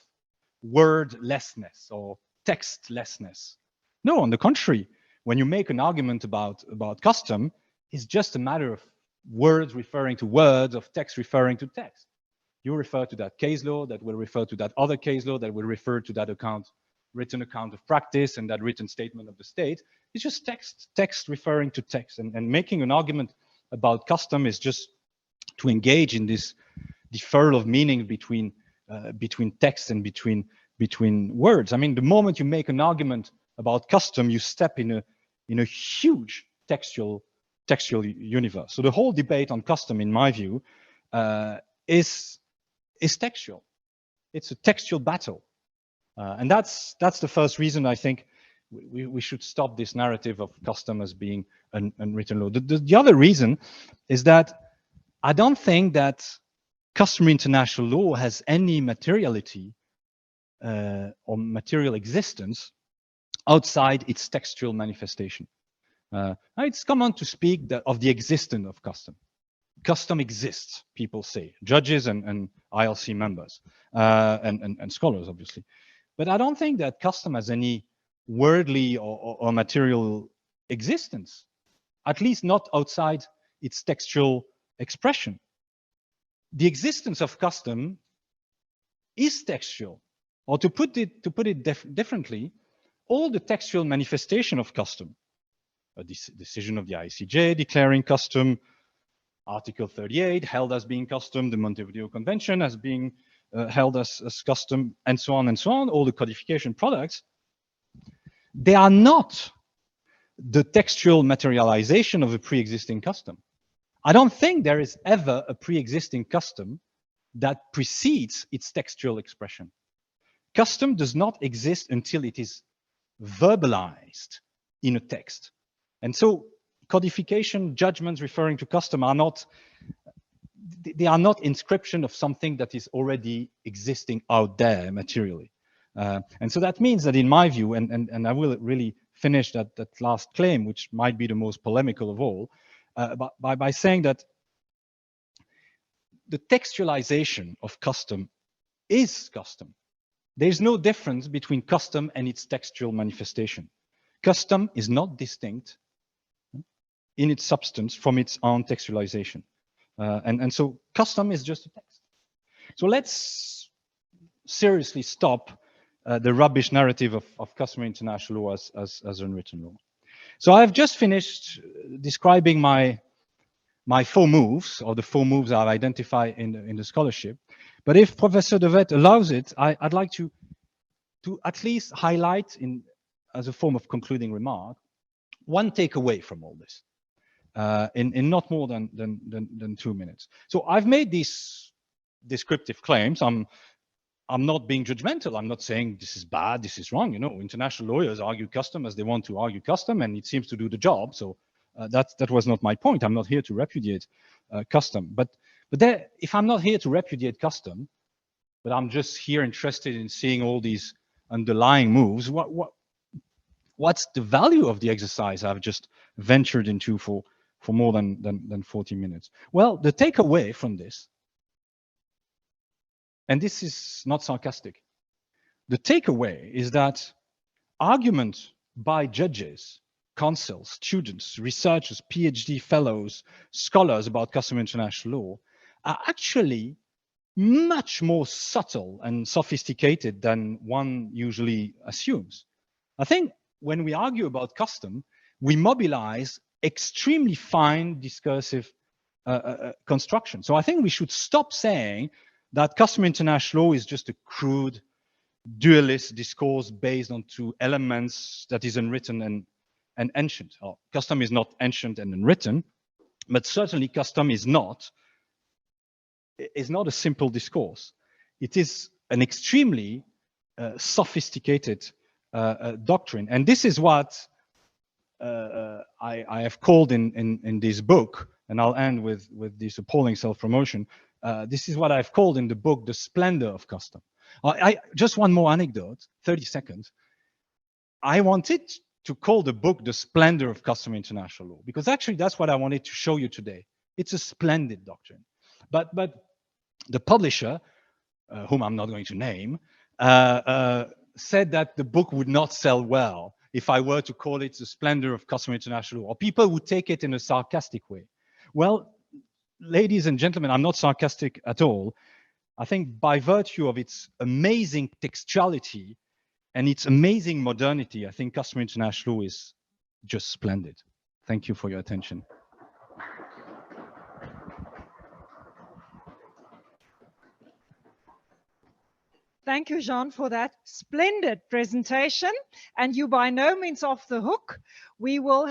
wordlessness or textlessness. No, on the contrary, when you make an argument about custom, it's just a matter of words referring to words, of text referring to text. You refer to that case law, that will refer to that other case law, that will refer to that written account of practice and that written statement of the state. It's just text referring to text. And making an argument about custom is just to engage in this deferral of meaning between text and between words. I mean, the moment you make an argument about custom, you step in a huge textual universe. So the whole debate on custom, in my view, is textual. It's a textual battle, and that's the first reason I think we should stop this narrative of custom as being an unwritten law. The other reason is that I don't think that customary international law has any materiality or material existence outside its textual manifestation. It's common to speak of the existence of custom. Custom exists, people say, judges and ILC members and scholars, obviously. But I don't think that custom has any wordly or material existence, at least not outside its textual expression. The existence of custom is textual, or to put it differently, all the textual manifestation of custom, a decision of the ICJ declaring custom, Article 38 held as being custom, the Montevideo Convention as being held as custom, and so on, all the codification products, they are not the textual materialization of a pre-existing custom. I don't think there is ever a pre-existing custom that precedes its textual expression. Custom does not exist until it is verbalized in a text. And so codification judgments referring to custom are not inscription of something that is already existing out there materially. And so that means that in my view, and I will really finish that last claim, which might be the most polemical of all, by saying that the textualization of custom is custom. There's no difference between custom and its textual manifestation. Custom is not distinct in its substance from its own textualization. And so custom is just a text. So let's seriously stop the rubbish narrative of customary international law as unwritten law. So I've just finished describing my 4 moves, or the 4 moves I've identified in the scholarship. But if Professor De Wet allows it, I'd like to to at least highlight, as a form of concluding remark, one takeaway from all this, in not more than 2 minutes. So I've made these descriptive claims. I'm not being judgmental. I'm not saying this is bad, this is wrong. You know, international lawyers argue custom as they want to argue custom, and it seems to do the job. So that was not my point. I'm not here to repudiate custom. But there, if I'm not here to repudiate custom, but I'm just here interested in seeing all these underlying moves, what's the value of the exercise I've just ventured into for more than 40 minutes? Well, the takeaway from this, and this is not sarcastic, the takeaway is that argument by judges, counsel, students, researchers, PhD fellows, scholars about customary international law are actually much more subtle and sophisticated than one usually assumes. I think when we argue about custom, we mobilize extremely fine discursive construction. So I think we should stop saying that customary international law is just a crude dualist discourse based on two elements that is unwritten and ancient. Oh, custom is not ancient and unwritten, but certainly custom is not a simple discourse. It is an extremely sophisticated doctrine, and this is what I have called in this book, and I'll end with this appalling self-promotion. This is what I've called in the book the splendor of custom. Just one more anecdote, 30 seconds. I wanted to call the book the splendor of customary international law, because actually that's what I wanted to show you today. It's a splendid doctrine. But the publisher, whom I'm not going to name, said that the book would not sell well if I were to call it the splendor of customary international law, or people would take it in a sarcastic way. Well, ladies and gentlemen, I'm not sarcastic at all. I think by virtue of its amazing textuality and its amazing modernity, I think customary international law is just splendid. Thank you for your attention. Thank you, Jean, for that splendid presentation. And you by no means off the hook. We will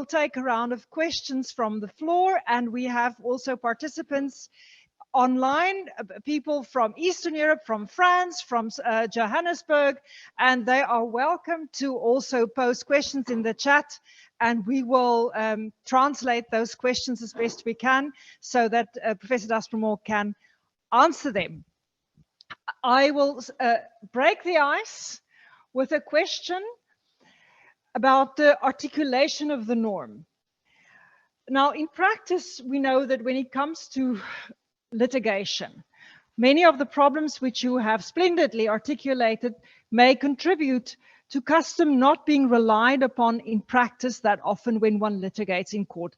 take a round of questions from the floor, and we have also participants online, people from Eastern Europe, from France, from Johannesburg, and they are welcome to also post questions in the chat, and we will translate those questions as best we can so that Professor d'Aspremont can answer them. I will break the ice with a question about the articulation of the norm. Now, in practice, we know that when it comes to litigation, many of the problems which you have splendidly articulated may contribute to custom not being relied upon in practice that often when one litigates in court.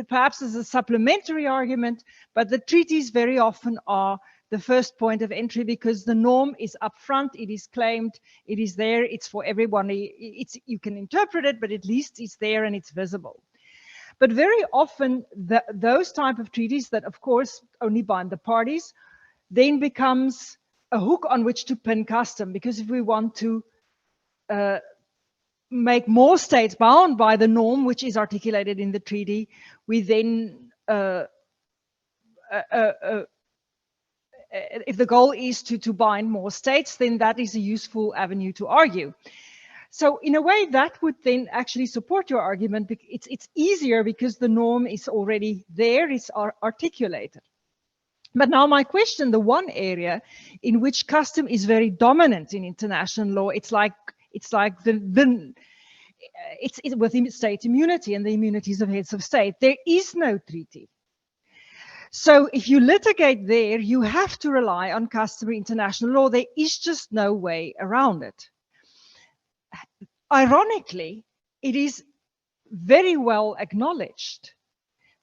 Perhaps as a supplementary argument, but the treaties very often are the first point of entry because the norm is upfront, it is claimed, it is there, it's for everyone. You can interpret it, but at least it's there and it's visible. But very often those type of treaties that of course only bind the parties then becomes a hook on which to pin custom, because if we want to make more states bound by the norm which is articulated in the treaty, we then if the goal is to bind more states, then that is a useful avenue to argue. So in a way that would then actually support your argument. It's easier because the norm is already there, it's articulated. But now my question, the one area in which custom is very dominant in international law, it's with state immunity and the immunities of heads of state. There is no treaty. So if you litigate there, you have to rely on customary international law. There is just no way around it. Ironically, it is very well acknowledged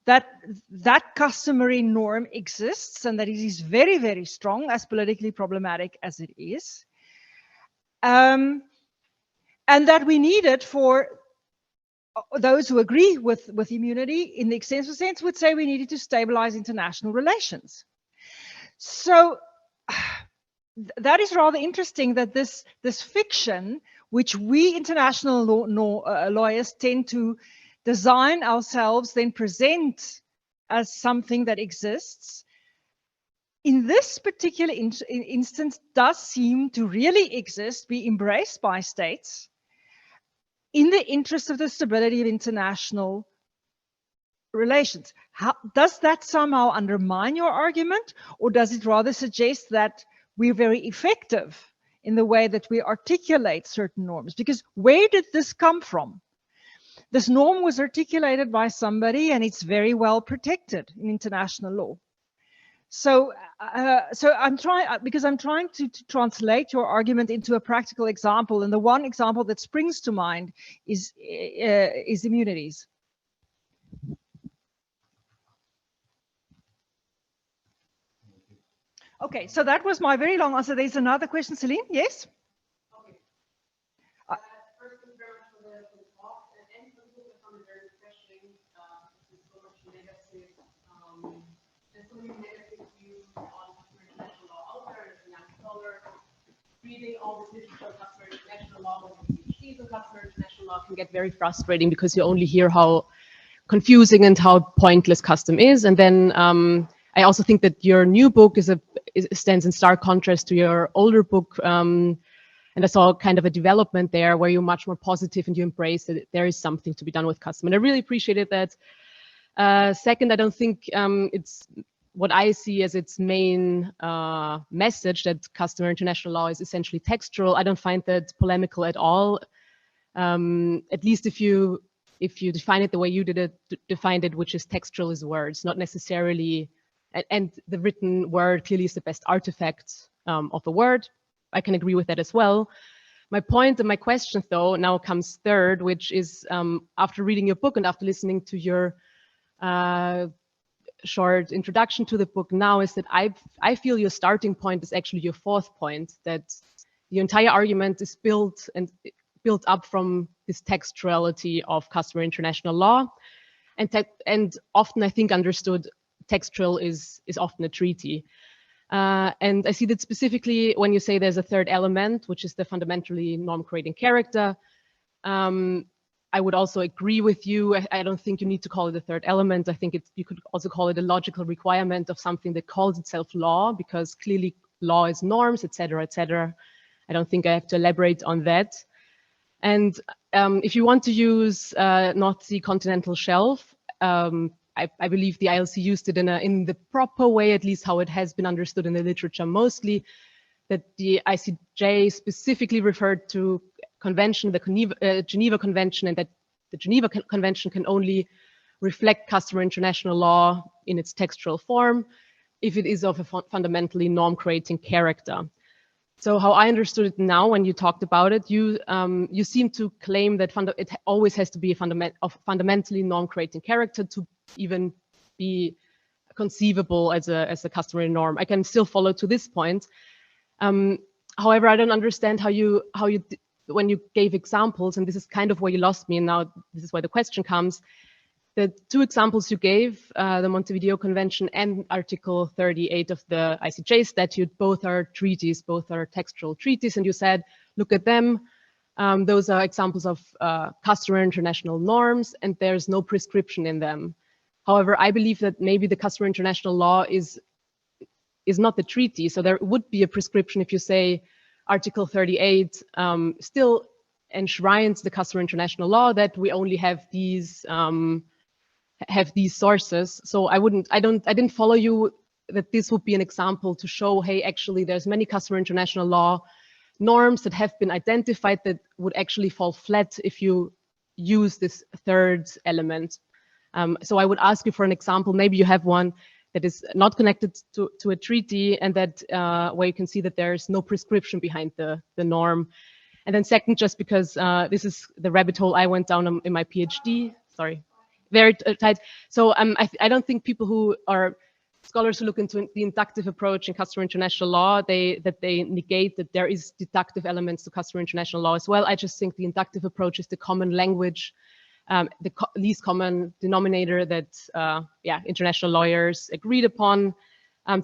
that that customary norm exists and that it is very, very strong, as politically problematic as it is. And that we need it for those who agree with immunity in the extensive sense would say we needed to stabilize international relations. So that is rather interesting, that this fiction, which we international lawyers tend to design ourselves, then present as something that exists, in this particular instance does seem to really exist, be embraced by states in the interest of the stability of international relations. How does that somehow undermine your argument, or does it rather suggest that we're very effective in the way that we articulate certain norms? Because where did this come from? This norm was articulated by somebody, and it's very well protected in international law. So I'm trying to translate your argument into a practical example, and the one example that springs to mind is immunities. Okay, so that was my very long answer. There's another question, Celine. Yes. Okay. First, thank you very much for the talk. And for the book, I found it very refreshing. There's so much negative. There's so many negative views on customer international law out there. As a young scholar, reading all this literature on customer international law, or PhDs on customer international law, can get very frustrating because you only hear how confusing and how pointless custom is. And then I also think that your new book stands in stark contrast to your older book. And I saw kind of a development there where you're much more positive and you embrace that there is something to be done with custom. And I really appreciated that. Second, I don't think it's what I see as its main message, that customer international law is essentially textual. I don't find that polemical at all. At least if you define it the way you defined it, which is textual is words, not necessarily, and the written word clearly is the best artifact of a word. I can agree with that as well. My point and my question, though, now comes third, which is after reading your book and after listening to your short introduction to the book now, is that I feel your starting point is actually your fourth point, that the entire argument is built up from this textuality of customer international law, and often I think understood textual is often a treaty. And I see that specifically when you say there's a third element, which is the fundamentally norm-creating character. I would also agree with you. I don't think you need to call it a third element. I think you could also call it a logical requirement of something that calls itself law, because clearly law is norms, etc., etc. I don't think I have to elaborate on that. And if you want to use North Sea continental shelf, I believe the ILC used it in the proper way, at least how it has been understood in the literature mostly, that the ICJ specifically referred to convention, the Geneva Convention, and that the Geneva Convention can only reflect customer international law in its textual form if it is of a fundamentally norm-creating character. So how I understood it now, when you talked about it, you seem to claim that it always has to be of fundamentally norm-creating character to even be conceivable as a customary norm. I can still follow to this point. However, I don't understand how you when you gave examples, and this is kind of where you lost me, and now this is where the question comes. The two examples you gave, the Montevideo Convention and Article 38 of the ICJ statute, both are treaties, both are textual treaties, and you said, look at them. Those are examples of customer international norms, and there's no prescription in them. However, I believe that maybe the customer international law is not the treaty, so there would be a prescription if you say Article 38 still enshrines the customer international law, that we only have these sources. So I didn't follow you that this would be an example to show, hey, actually there's many customer international law norms that have been identified that would actually fall flat if you use this third element. So I would ask you for an example. Maybe you have one that is not connected to a treaty, and that where you can see that there's no prescription behind the norm. And then second, just because this is the rabbit hole I went down in my PhD, sorry, very tight. So I don't think people who are scholars who look into the inductive approach in customer international law, they negate that there is deductive elements to customer international law as well. I just think the inductive approach is the common language, least common denominator that international lawyers agreed upon.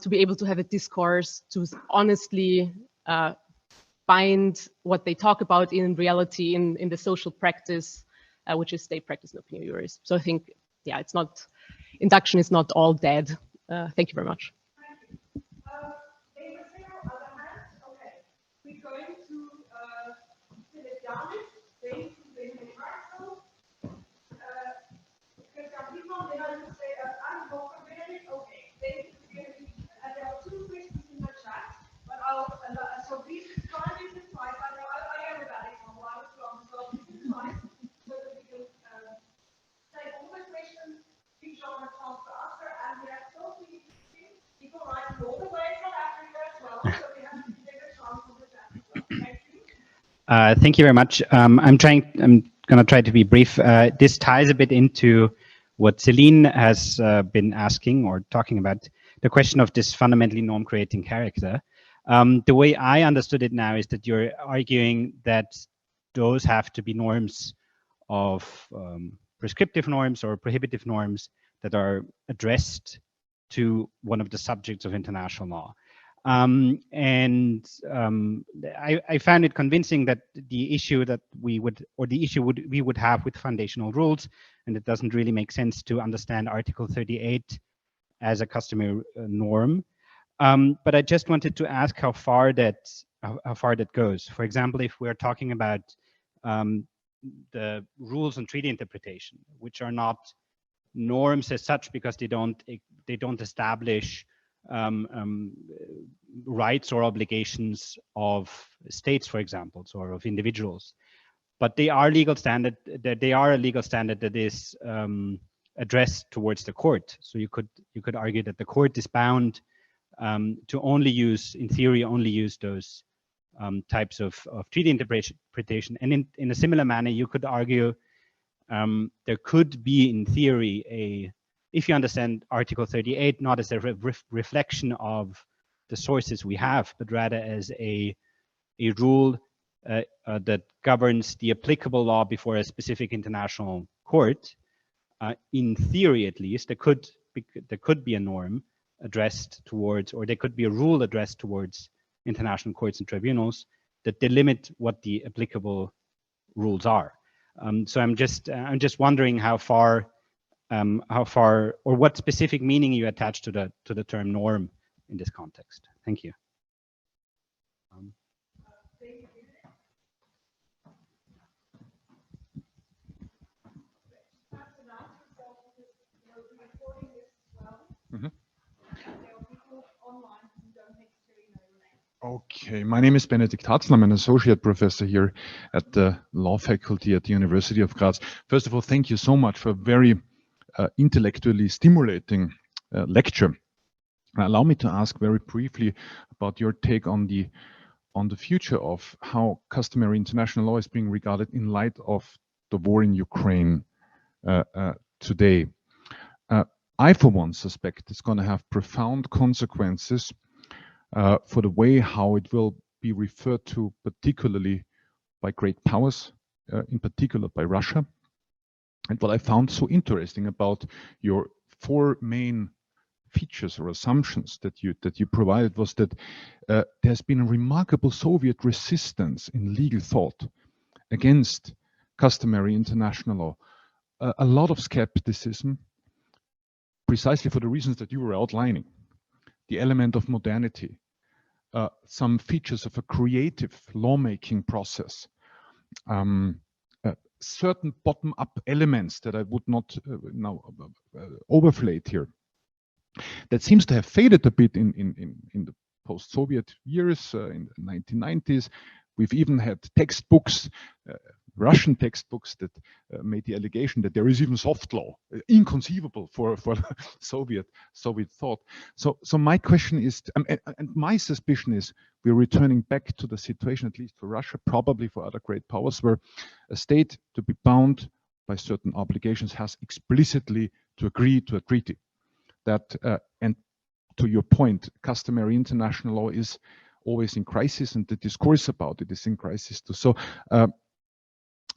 to be able to have a discourse, to honestly find what they talk about in reality, in the social practice, which is state practice and opinion juris. So I think, yeah, it's not, induction is not all dead. Thank you very much. We're going to Philip Janis, then to Benjamin Marshall, then I will say, I'm Dr. Benedict. Okay, thank you. There are two questions in the chat, but I'll, so please try to be concise. I am about it, so I was wrong, so be concise so that we can take all the questions, each of them a chance to answer, and we have so many people writing all the way from Africa as well, so we have to take a chance on the chat as well. Thank you. Thank you very much. I'm going to try to be brief. This ties a bit into what Celine has been asking or talking about, the question of this fundamentally norm creating character. The way I understood it now is that you're arguing that those have to be norms of prescriptive norms or prohibitive norms that are addressed to one of the subjects of international law. I found it convincing that the issue that we would have with foundational rules, and it doesn't really make sense to understand Article 38 as a customary norm. But I just wanted to ask how far that goes. For example, if we're talking about the rules on treaty interpretation, which are not norms as such because they don't establish rights or obligations of states, for example, or of individuals, but they are legal standard. That they are a legal standard that is addressed towards the court. So you could argue that the court is bound to only use, in theory, only use those types of treaty interpretation. And in a similar manner, you could argue there could be, in theory, if you understand Article 38 not as a reflection of the sources we have, but rather as a rule that governs the applicable law before a specific international court, in theory at least, there could be a norm addressed towards, or there could be a rule addressed towards international courts and tribunals that delimit what the applicable rules are. So I'm just wondering how far or what specific meaning you attach to the term norm in this context. Thank you. Okay, my name is Benedict Hatzl. I'm an associate professor here at the law faculty at the University of Graz. First of all, thank you so much for a very intellectually stimulating lecture. Allow me to ask very briefly about your take on the future of how customary international law is being regarded in light of the war in Ukraine today. I, for one, suspect it's going to have profound consequences for the way how it will be referred to, particularly by great powers, in particular by Russia. And what I found so interesting about your four main features or assumptions that you provided was that there's been a remarkable Soviet resistance in legal thought against customary international law. A lot of skepticism, precisely for the reasons that you were outlining. The element of modernity, some features of a creative lawmaking process, certain bottom-up elements that I would not now overflate here. That seems to have faded a bit in the post-Soviet years, in the 1990s. We've even had textbooks, Russian textbooks, that made the allegation that there is even soft law, inconceivable for Soviet thought. So my question is, and my suspicion is, we're returning back to the situation, at least for Russia, probably for other great powers, where a state, to be bound by certain obligations, has explicitly to agree to a treaty. That and to your point, customary international law is always in crisis, and the discourse about it is in crisis too. So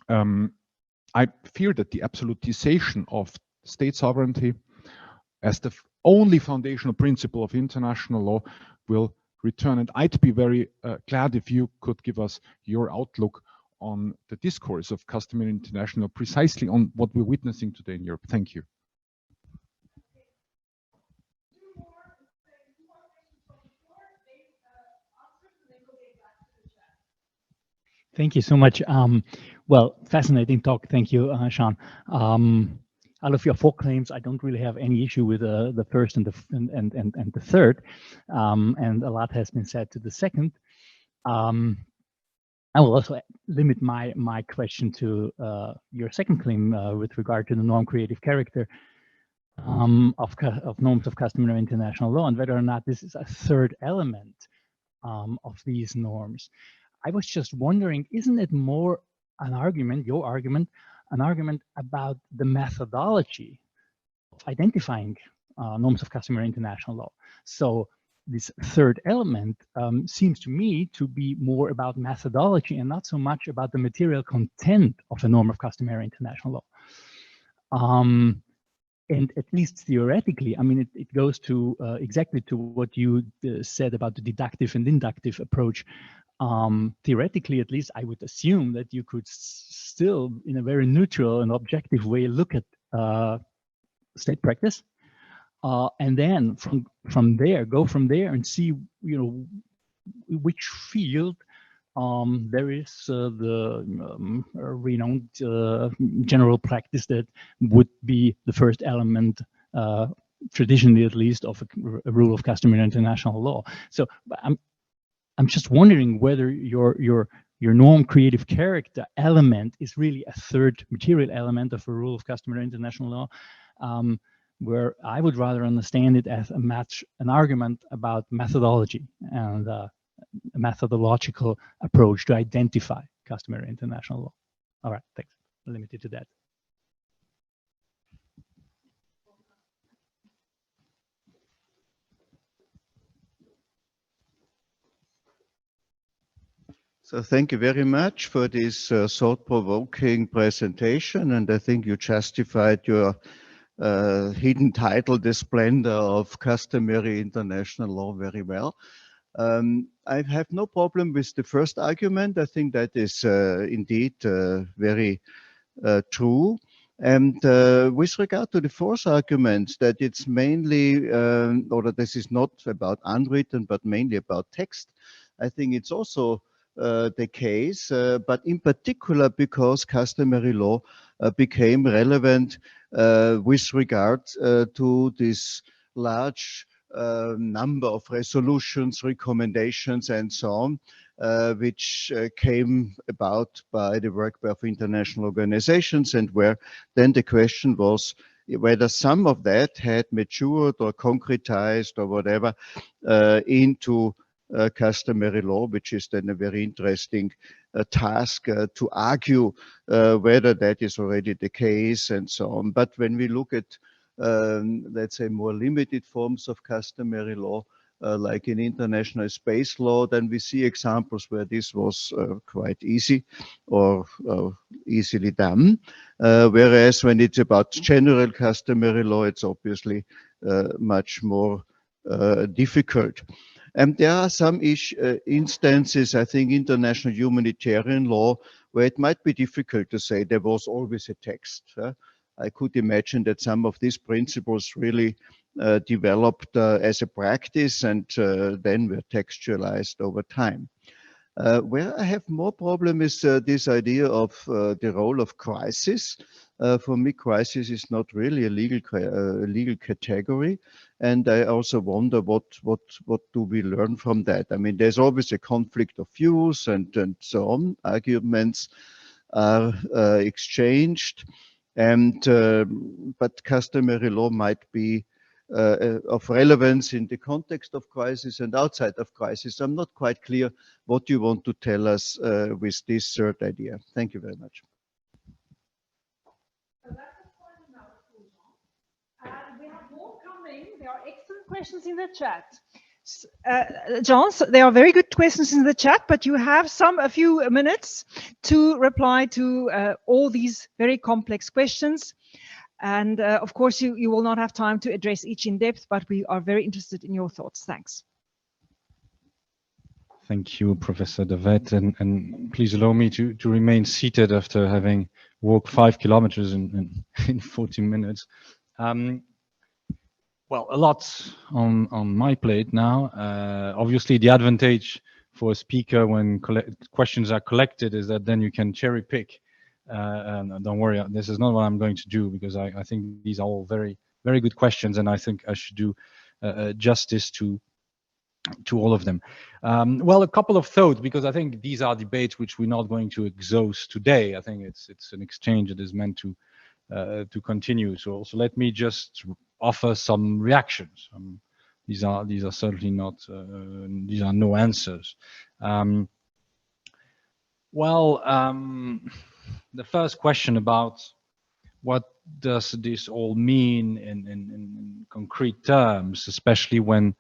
I fear that the absolutization of state sovereignty as the only foundational principle of international law will return. And I'd be very glad if you could give us your outlook on the discourse of customary international, precisely on what we're witnessing today in Europe. Thank you. Thank you so much. Well, fascinating talk. Thank you, Sean. Out of your 4 claims, I don't really have any issue with the first and the third, and a lot has been said to the second. I will also limit my question to your second claim with regard to the norm creative character of norms of customary international law, and whether or not this is a third element of these norms. I was just wondering, isn't it more an argument, your argument, an argument about the methodology of identifying norms of customary international law? So this third element seems to me to be more about methodology and not so much about the material content of a norm of customary international law. And at least theoretically, I mean, it goes to exactly to what you said about the deductive and inductive approach. Theoretically, at least, I would assume that you could still, in a very neutral and objective way, look at state practice, and then from there, go from there and see, you know, which field there is the renowned general practice that would be the first element, traditionally at least, of a rule of customary international law. So I'm just wondering whether your norm creative character element is really a third material element of a rule of customary international law, where I would rather understand it as an argument about methodology and a methodological approach to identify customary international law. All right, thanks. Limited to that. So thank you very much for this thought-provoking presentation, and I think you justified your hidden title, The Splendor of Customary International Law, very well. I have no problem with the first argument. I think that is indeed very true. And with regard to the fourth argument, that it's mainly, or that this is not about unwritten, but mainly about text, I think it's also the case, but in particular because customary law became relevant with regard to this large number of resolutions, recommendations, and so on, which came about by the work of international organizations, and where then the question was whether some of that had matured or concretized or whatever into customary law, which is then a very interesting task to argue whether that is already the case and so on. But when we look at, let's say, more limited forms of customary law, like in international space law, then we see examples where this was quite easy or easily done. Whereas when it's about general customary law, it's obviously much more difficult. And there are some instances, I think, international humanitarian law, where it might be difficult to say there was always a text. I could imagine that some of these principles really developed as a practice and then were textualized over time. Where I have more problem is this idea of the role of crisis. For me, crisis is not really a legal category, and I also wonder what do we learn from that. I mean, there's always a conflict of views and so on. Arguments are exchanged, and but customary law might be of relevance in the context of crisis and outside of crisis. I'm not quite clear what you want to tell us with this third idea. Thank you very much. So that's the point now, and we have more coming. There are excellent questions in the chat. John, there are very good questions in the chat, but you have a few minutes to reply to all these very complex questions. And of course, you will not have time to address each in depth, but we are very interested in your thoughts. Thanks. Thank you, Professor De Wet, and please allow me to remain seated after having walked 5 kilometers in 40 minutes. Well, a lot on my plate now. Obviously, the advantage for a speaker when questions are collected is that then you can cherry pick. And don't worry, this is not what I'm going to do, because I think these are all very, very good questions, and I think I should do justice to all of them. Well, a couple of thoughts, because I think these are debates which we're not going to exhaust today. I think it's an exchange that is meant to continue. So let me just offer some reactions. These are certainly not these are no answers. The first question about what does this all mean in concrete terms, especially when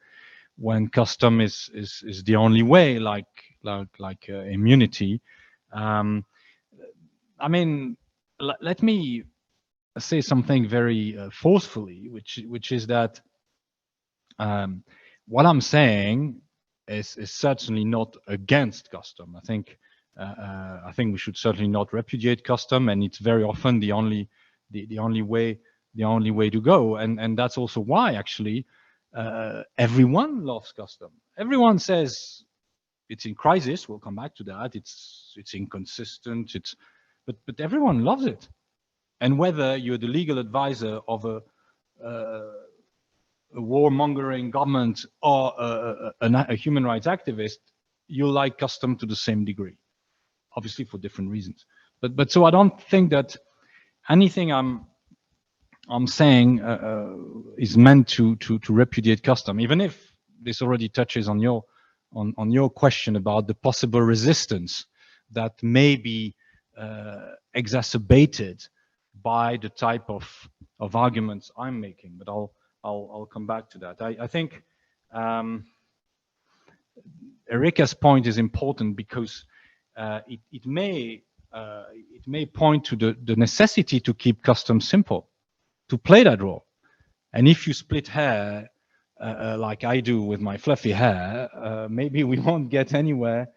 custom is the only way, like immunity. I mean, let me say something very forcefully, which is that what I'm saying is certainly not against custom. I think we should certainly not repudiate custom, and it's very often the only way to go. And that's also why actually everyone loves custom. Everyone says it's in crisis. We'll come back to that. It's inconsistent. But everyone loves it. And whether you're the legal advisor of a warmongering government or a human rights activist, you like custom to the same degree, obviously for different reasons. But so I don't think that anything I'm saying is meant to repudiate custom, even if this already touches on your question about the possible resistance that may be exacerbated by the type of arguments I'm making. But I'll come back to that. I think Erika's point is important, because it may point to the necessity to keep custom simple, to play that role. And if you split hair like I do with my fluffy hair, maybe we won't get anywhere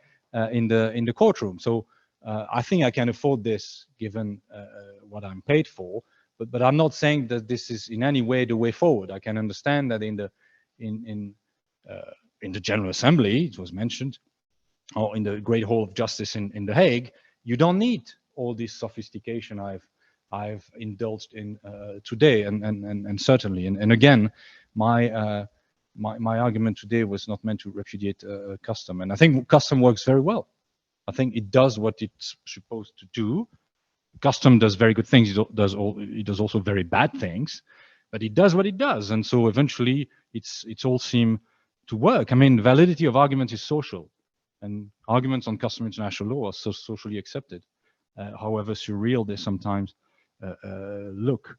in the courtroom. So I think I can afford this given what I'm paid for. But I'm not saying that this is in any way the way forward. I can understand that in the General Assembly, it was mentioned, or in the Great Hall of Justice in The Hague, you don't need all this sophistication I've indulged in today, and certainly. And again, my argument today was not meant to repudiate custom. And I think custom works very well. I think it does what it's supposed to do. Custom does very good things. It does also very bad things, but it does what it does. And so eventually it's all seem to work. I mean, validity of arguments is social, and arguments on custom international law are so socially accepted, however surreal they sometimes look.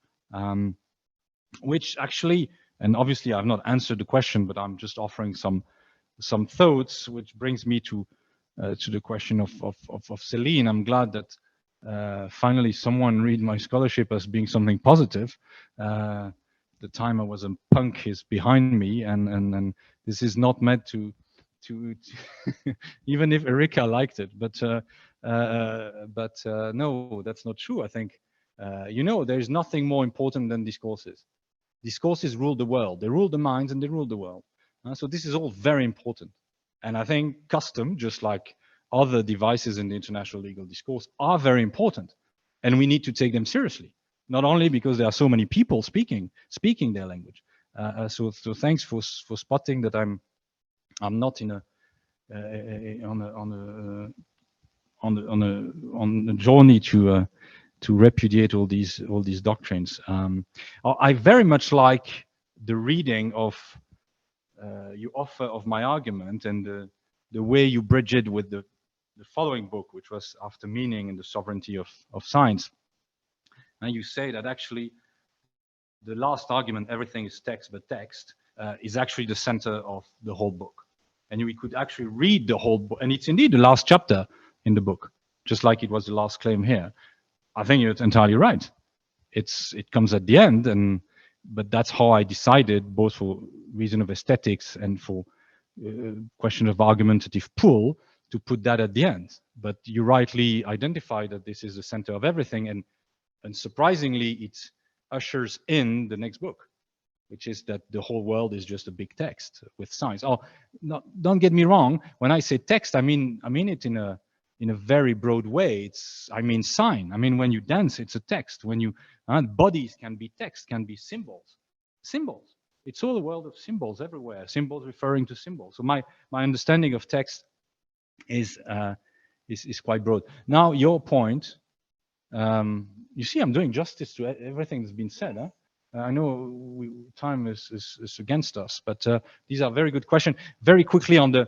Which actually, and obviously I've not answered the question, but I'm just offering some thoughts, which brings me to the question of Celine. I'm glad that finally someone read my scholarship as being something positive. The time I was a punk is behind me, and this is not meant to even if Erika liked it, but no, that's not true. I think there's nothing more important than discourses. Discourses rule the world. They rule the minds and they rule the world. So this is all very important. And I think custom, just like other devices in the international legal discourse, are very important. And we need to take them seriously, not only because there are so many people speaking their language. So thanks for spotting that I'm not in on a journey to repudiate all these doctrines. I very much like the reading of you offer of my argument, and the way you bridge it with the following book, which was After Meaning and the Sovereignty of Science. And you say that actually the last argument, everything is text but text, is actually the center of the whole book. And we could actually read the whole book, and it's indeed the last chapter in the book, just like it was the last claim here. I think you're entirely right. it comes at the end, but that's how I decided, both for reason of aesthetics and for question of argumentative pull, to put that at the end. But you rightly identify that this is the center of everything, and surprisingly, it ushers in the next book, which is that the whole world is just a big text with signs. Oh, no, don't get me wrong. When I say text, I mean it in a very broad way. I mean sign. I mean, when you dance, it's a text. When you bodies can be text, can be symbols. Symbols. It's all a world of symbols everywhere. Symbols referring to symbols. So my understanding of text is quite broad. Now your point. You see, I'm doing justice to everything that's been said. Huh? I know time is against us, but these are very good questions. Very quickly on the,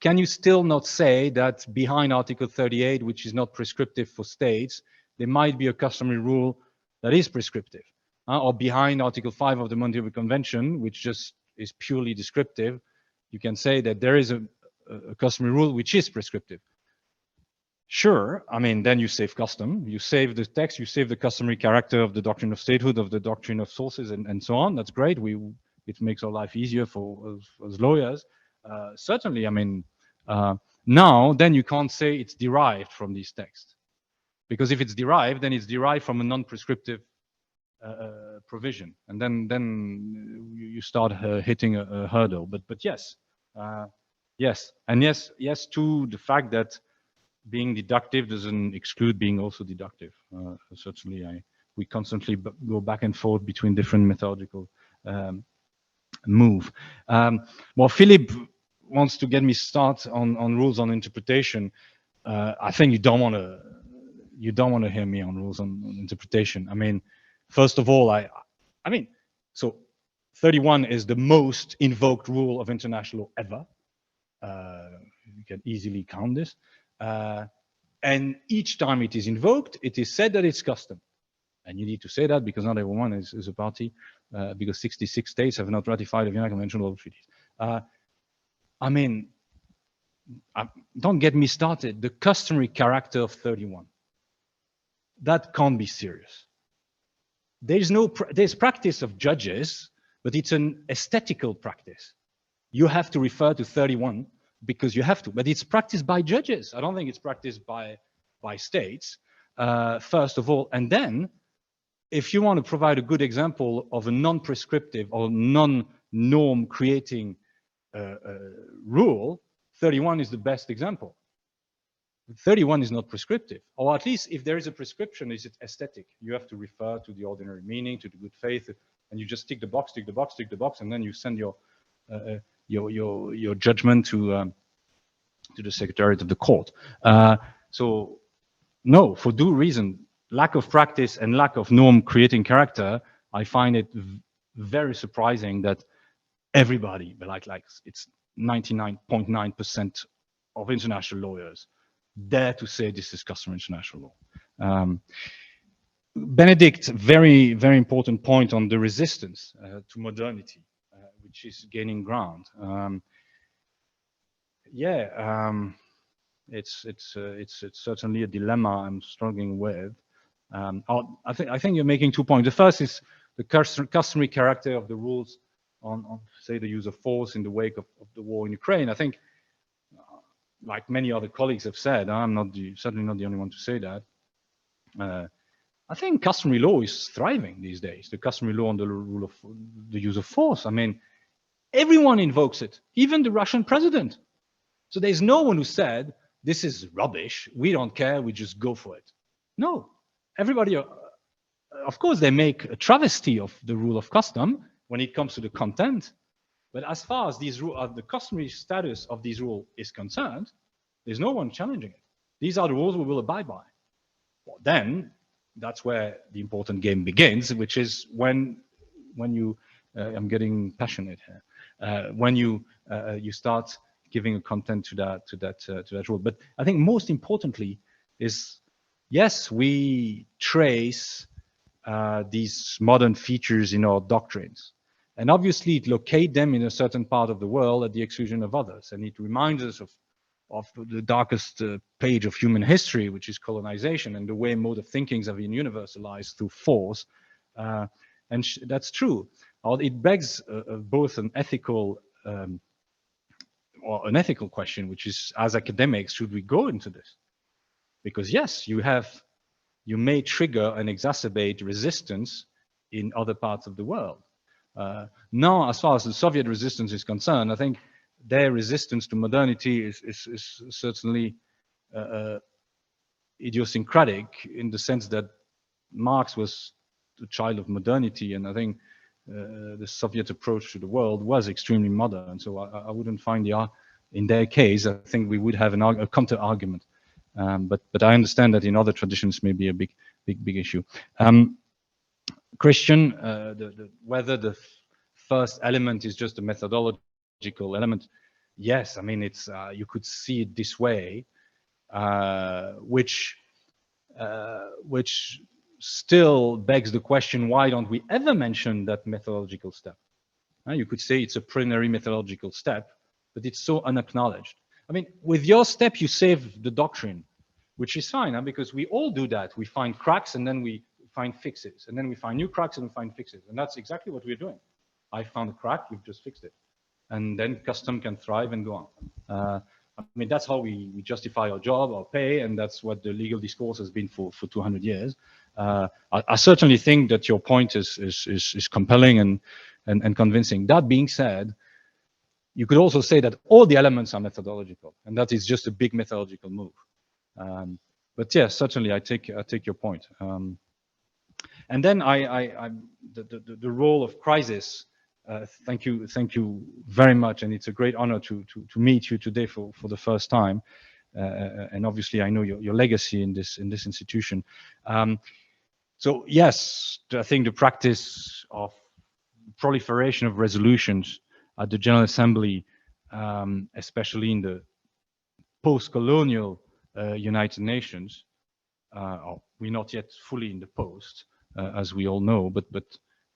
can you still not say that behind Article 38, which is not prescriptive for states, there might be a customary rule that is prescriptive? Or behind Article 5 of the Montreal Convention, which just is purely descriptive, you can say that there is a customary rule which is prescriptive. Sure, I mean, then you save custom, you save the text, you save the customary character of the doctrine of statehood, of the doctrine of sources, and so on. That's great. It makes our life easier for as lawyers. Certainly, I mean, now then you can't say it's derived from these texts, because if it's derived, then it's derived from a non-prescriptive provision, and then you start hitting a hurdle. But yes, yes, and yes to the fact that being deductive doesn't exclude being also deductive. Certainly, we constantly go back and forth between different methodological move. Well, Philip wants to get me started on rules on interpretation. I think you don't want to hear me on rules on interpretation. I mean, first of all, I mean, so 31 is the most invoked rule of international law ever. You can easily count this. And each time it is invoked, it is said that it's custom. And you need to say that because not everyone is a party, because 66 states have not ratified the Vienna Convention of treaties. I mean, don't get me started. The customary character of 31. That can't be serious. There's practice of judges, but it's an aesthetical practice. You have to refer to 31 because you have to, but it's practiced by judges. I don't think it's practiced by states, first of all. And then, if you want to provide a good example of a non-prescriptive or non-norm creating rule, 31 is the best example. 31 is not prescriptive, or at least if there is a prescription, is it aesthetic? You have to refer to the ordinary meaning, to the good faith, and you just tick the box, and then you send your judgment to the Secretariat of the Court. So no, for due reason, lack of practice and lack of norm creating character, I find it very surprising that everybody, like it's 99.9% of international lawyers dare to say this is customary international law. Benedict, very, very important point on the resistance to modernity, which is gaining ground. It's certainly a dilemma I'm struggling with. I think you're making 2 points. The first is the customary character of the rules on say, the use of force in the wake of the war in Ukraine. I think, like many other colleagues have said, I'm certainly not the only one to say that. I think customary law is thriving these days. The customary law on the rule of the use of force. I mean, everyone invokes it, even the Russian president. So there's no one who said, this is rubbish, we don't care, we just go for it. No, everybody, of course, they make a travesty of the rule of custom when it comes to the content. But as far as these the customary status of these rules is concerned, there's no one challenging it. These are the rules we will abide by. Well, then, that's where the important game begins, which is when you, I'm getting passionate here, when you start giving a content to that rule. But I think most importantly is, yes, we trace these modern features in our doctrines. And obviously it locates them in a certain part of the world at the exclusion of others. And it reminds us of the darkest page of human history, which is colonization, and the way mode of thinkings have been universalized through force. And that's true. It begs both an ethical or an ethical question, which is, as academics, should we go into this? Because yes, you may trigger and exacerbate resistance in other parts of the world. Now, as far as the Soviet resistance is concerned, I think their resistance to modernity is certainly idiosyncratic, in the sense that Marx was the child of modernity, and I think the Soviet approach to the world was extremely modern. So I wouldn't find in their case, I think we would have a counter argument. But I understand that in other traditions may be a big issue. Christian, whether the first element is just a methodological element, yes, I mean, it's you could see it this way, which still begs the question, why don't we ever mention that methodological step? You could say it's a preliminary methodological step, but it's so unacknowledged. I mean, with your step, you save the doctrine, which is fine, because we all do that. We find cracks and then we find fixes, and then we find new cracks and we find fixes. And that's exactly what we're doing. I found a crack, you've just fixed it. And then custom can thrive and go on. I mean, that's how we justify our job, our pay, and that's what the legal discourse has been for 200 years. I certainly think that your point is compelling and convincing. That being said, you could also say that all the elements are methodological, and that is just a big methodological move. But yeah, certainly I take your point. And then the role of crisis. Thank you very much, and it's a great honor to meet you today for the first time. And obviously, I know your legacy in this institution. So yes, I think the practice of proliferation of resolutions at the General Assembly, especially in the post-colonial United Nations, we're not yet fully in the post, as we all know, but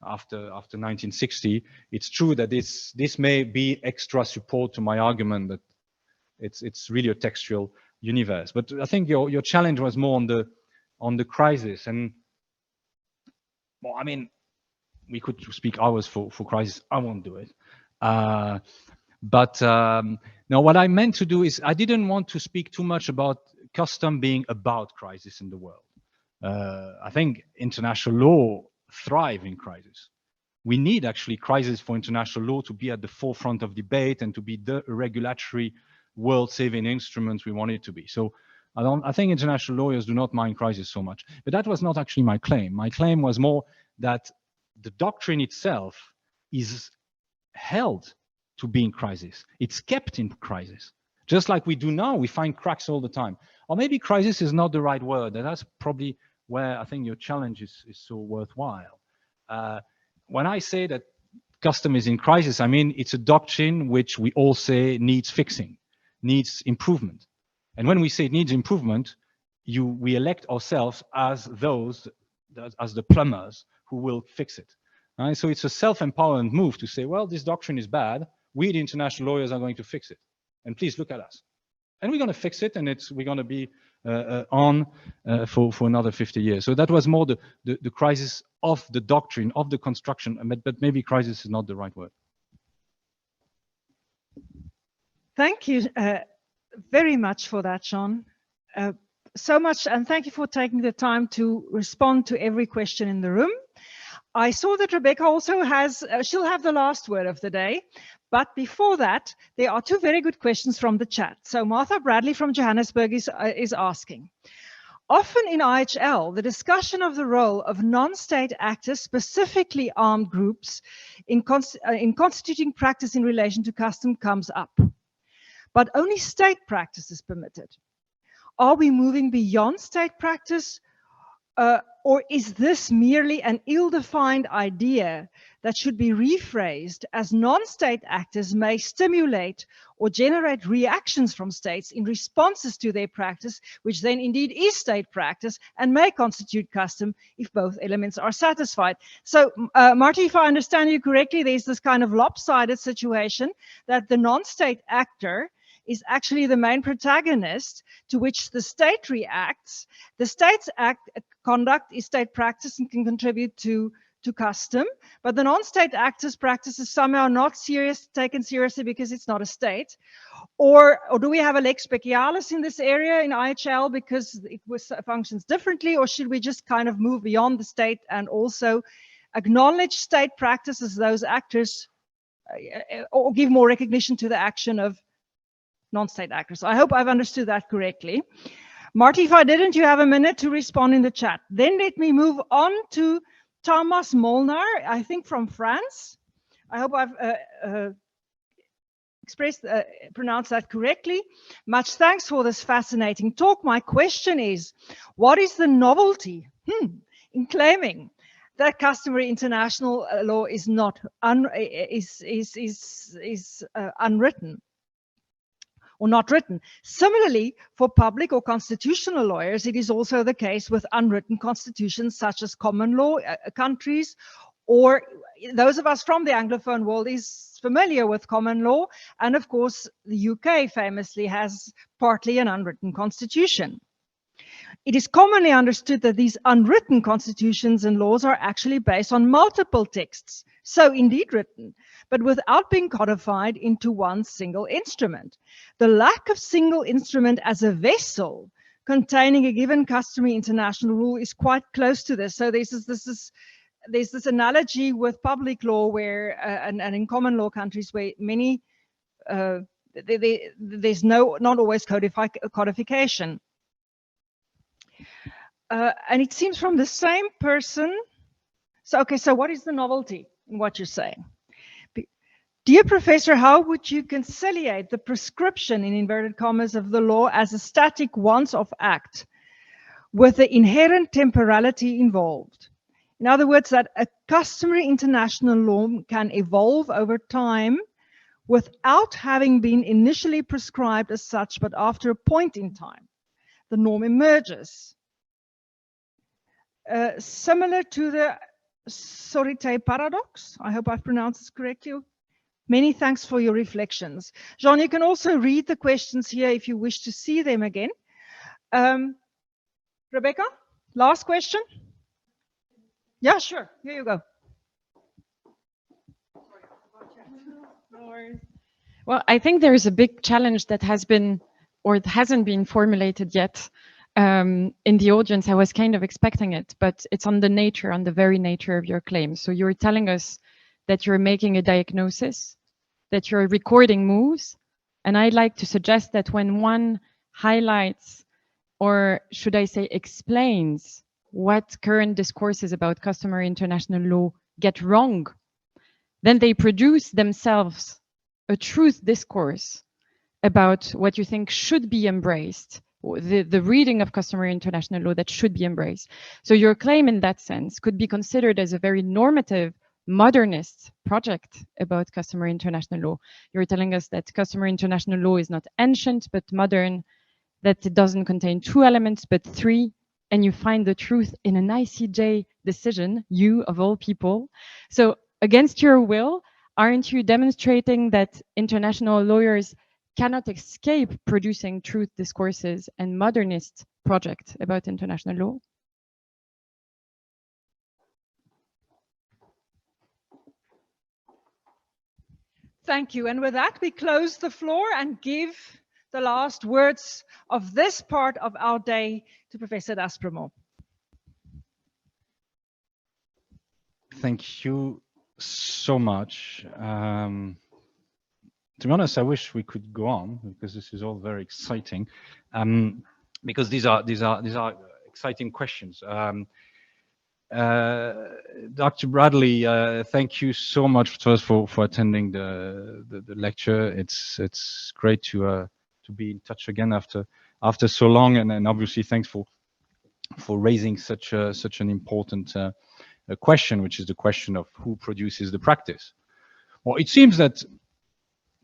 after 1960, it's true that this may be extra support to my argument that it's really a textual universe. But I think your challenge was more on the crisis, and well, I mean, we could speak hours for crisis. I won't do it. But now what I meant to do is I didn't want to speak too much about custom being about crisis in the world. I think international law thrive in crisis. We need actually crisis for international law to be at the forefront of debate and to be the regulatory world-saving instruments we want it to be. So I think international lawyers do not mind crisis so much. But that was not actually my claim. My claim was more that the doctrine itself is held to be in crisis. It's kept in crisis. Just like we do now, we find cracks all the time. Or maybe crisis is not the right word, and that's probably where I think your challenge is so worthwhile. When I say that custom is in crisis, I mean it's a doctrine which we all say needs fixing, needs improvement. And when we say it needs improvement, we elect ourselves as as the plumbers who will fix it. So it's a self-empowerment move to say, well, this doctrine is bad. We, the international lawyers, are going to fix it. And please look at us. And we're going to fix it, and we're going to be on for another 50 years. So that was more the crisis of the doctrine, of the construction, but maybe crisis is not the right word. Thank you very much for that, Jean. So much, and thank you for taking the time to respond to every question in the room. I saw that Rebecca also she'll have the last word of the day. But before that, there are two very good questions from the chat. So Martha Bradley from Johannesburg is asking, often in IHL, the discussion of the role of non-state actors, specifically armed groups, in constituting practice in relation to custom comes up. But only state practice is permitted. Are we moving beyond state practice? Or is this merely an ill-defined idea that should be rephrased as non-state actors may stimulate or generate reactions from states in responses to their practice, which then indeed is state practice and may constitute custom if both elements are satisfied? So, Marty, if I understand you correctly, there's this kind of lopsided situation that the non-state actor is actually the main protagonist to which the state reacts. The state's conduct is state practice and can contribute to custom, but the non-state actor's practice is somehow not taken seriously because it's not a state. Or do we have a lex specialis in this area in IHL because it functions differently, or should we just kind of move beyond the state and also acknowledge state practice as those actors, or give more recognition to the action of non-state actors? So I hope I've understood that correctly. Marty, if I didn't, you have a minute to respond in the chat. Then let me move on to Thomas Molnar, I think from France. I hope I've pronounced that correctly. Much thanks for this fascinating talk. My question is, what is the novelty in claiming that customary international law is not unwritten or not written? Similarly, for public or constitutional lawyers, it is also the case with unwritten constitutions such as common law countries, or those of us from the Anglophone world is familiar with common law. And of course, the UK famously has partly an unwritten constitution. It is commonly understood that these unwritten constitutions and laws are actually based on multiple texts, so indeed written, but without being codified into one single instrument. The lack of single instrument as a vessel containing a given customary international rule is quite close to this. So there's this analogy with public law where, and in common law countries where many, there's not always codification. And it seems from the same person. So, okay, so what is the novelty in what you're saying? Dear Professor, how would you conciliate the prescription, in inverted commas, of the law as a static once-off act with the inherent temporality involved? In other words, that a customary international law can evolve over time without having been initially prescribed as such, but after a point in time, the norm emerges. Similar to the Sorite paradox. I hope I've pronounced this correctly. Many thanks for your reflections. Jean, you can also read the questions here if you wish to see them again. Rebecca, last question? Yeah, sure. Here you go. No worries. Well, I think there is a big challenge that has been, or it hasn't been formulated yet in the audience. I was kind of expecting it, but it's on the very nature of your claim. So you're telling us that you're making a diagnosis, that you're recording moves. And I'd like to suggest that when one highlights, or should I say explains, what current discourses about customary international law get wrong, then they produce themselves a truth discourse about what you think should be embraced, the reading of customary international law that should be embraced. So your claim in that sense could be considered as a very normative, modernist project about customary international law. You're telling us that customary international law is not ancient, but modern, that it doesn't contain 2 elements, but 3, and you find the truth in an ICJ decision, you of all people. So against your will, aren't you demonstrating that international lawyers cannot escape producing truth discourses and modernist projects about international law? Thank you. And with that, we close the floor and give the last words of this part of our day to Professor d'Aspremont. Thank you so much. To be honest, I wish we could go on because this is all very exciting. Because these are exciting questions. Dr. Bradley, thank you so much first for attending the lecture. It's great to be in touch again after so long, and obviously thanks for raising such an important question, which is the question of who produces the practice. Well, it seems that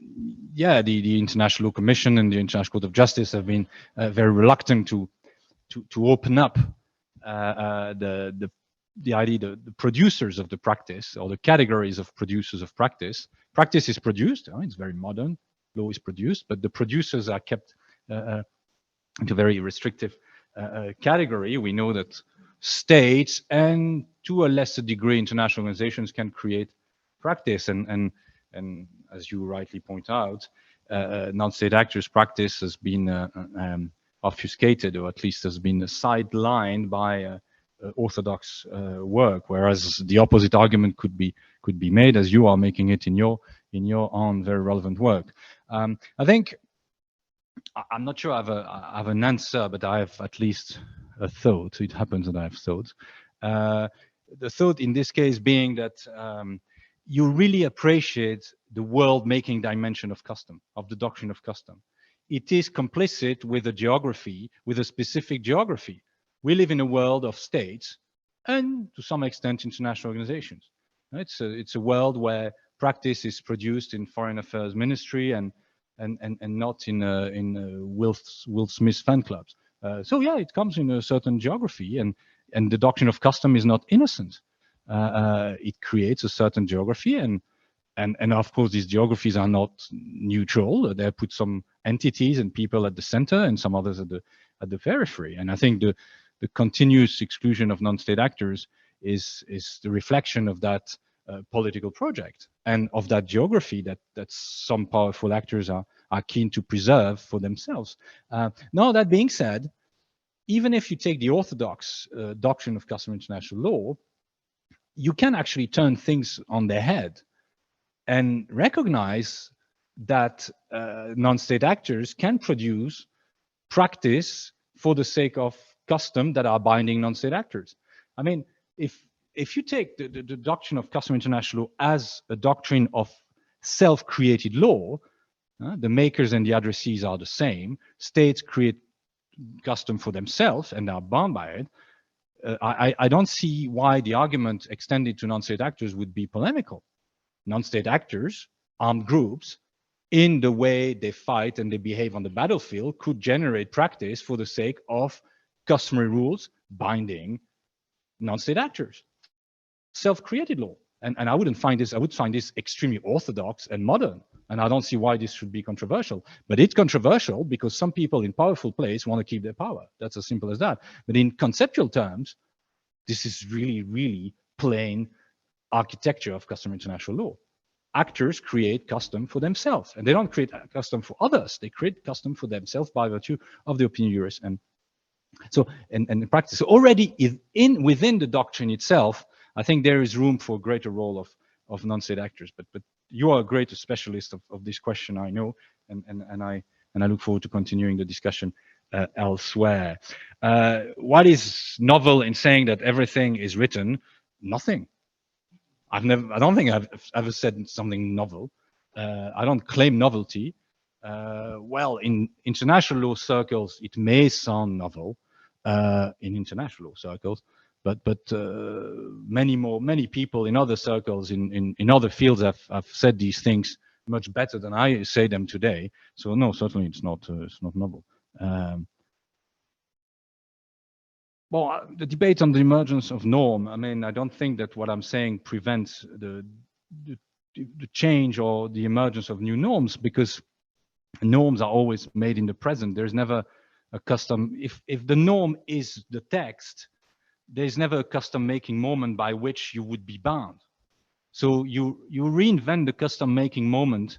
the International Law Commission and the International Court of Justice have been very reluctant to open up the idea, the producers of the practice, or the categories of producers of practice. Practice is produced, it's very modern. law is produced, but the producers are kept into a very restrictive category. We know that states and to a lesser degree international organizations can create practice, and as you rightly point out, non-state actors' practice has been obfuscated, or at least has been sidelined by orthodox work, whereas the opposite argument could be made, as you are making it in your own very relevant work. I think I'm not sure I have an answer, but I have at least a thought. It happens that I have thoughts. The thought in this case being that you really appreciate the world-making dimension of custom, of the doctrine of custom. It is complicit with a geography, with a specific geography. We live in a world of states and to some extent international organizations. It's a world where practice is produced in foreign affairs ministry and not in Will Smith fan clubs. So yeah, it comes in a certain geography, and the doctrine of custom is not innocent. It creates a certain geography, and of course these geographies are not neutral. They put some entities and people at the center and some others at the periphery. And I think the continuous exclusion of non-state actors is the reflection of that political project and of that geography that some powerful actors are keen to preserve for themselves. Now, that being said, even if you take the orthodox doctrine of customary international law, you can actually turn things on their head and recognize that non-state actors can produce practice for the sake of custom that are binding non-state actors. I mean, if you take the doctrine of customary international law as a doctrine of self-created law, the makers and the addressees are the same. States create custom for themselves and are bound by it. I don't see why the argument extended to non-state actors would be polemical. Non-state actors, armed groups, in the way they fight and they behave on the battlefield, could generate practice for the sake of customary rules binding non-state actors. Self-created law. And I would find this extremely orthodox and modern. And I don't see why this should be controversial. But it's controversial because some people in powerful place want to keep their power. That's as simple as that. But in conceptual terms, this is really, really plain architecture of customary international law. Actors create custom for themselves, and they don't create custom for others. They create custom for themselves by virtue of the opinion juris. And so, and in practice, so already within the doctrine itself, I think there is room for a greater role of non-state actors. But you are a greater specialist of this question, I know, and I look forward to continuing the discussion elsewhere. What is novel in saying that everything is written? Nothing. I don't think I've ever said something novel. I don't claim novelty. Well, in international law circles, it may sound novel in international law circles, but many people in other circles in other fields have said these things much better than I say them today. So no, certainly it's not novel. Well, the debate on the emergence of norm, I mean, I don't think that what I'm saying prevents the change or the emergence of new norms, because norms are always made in the present. There's never a custom. If the norm is the text, there's never a custom making moment by which you would be bound. So you reinvent the custom making moment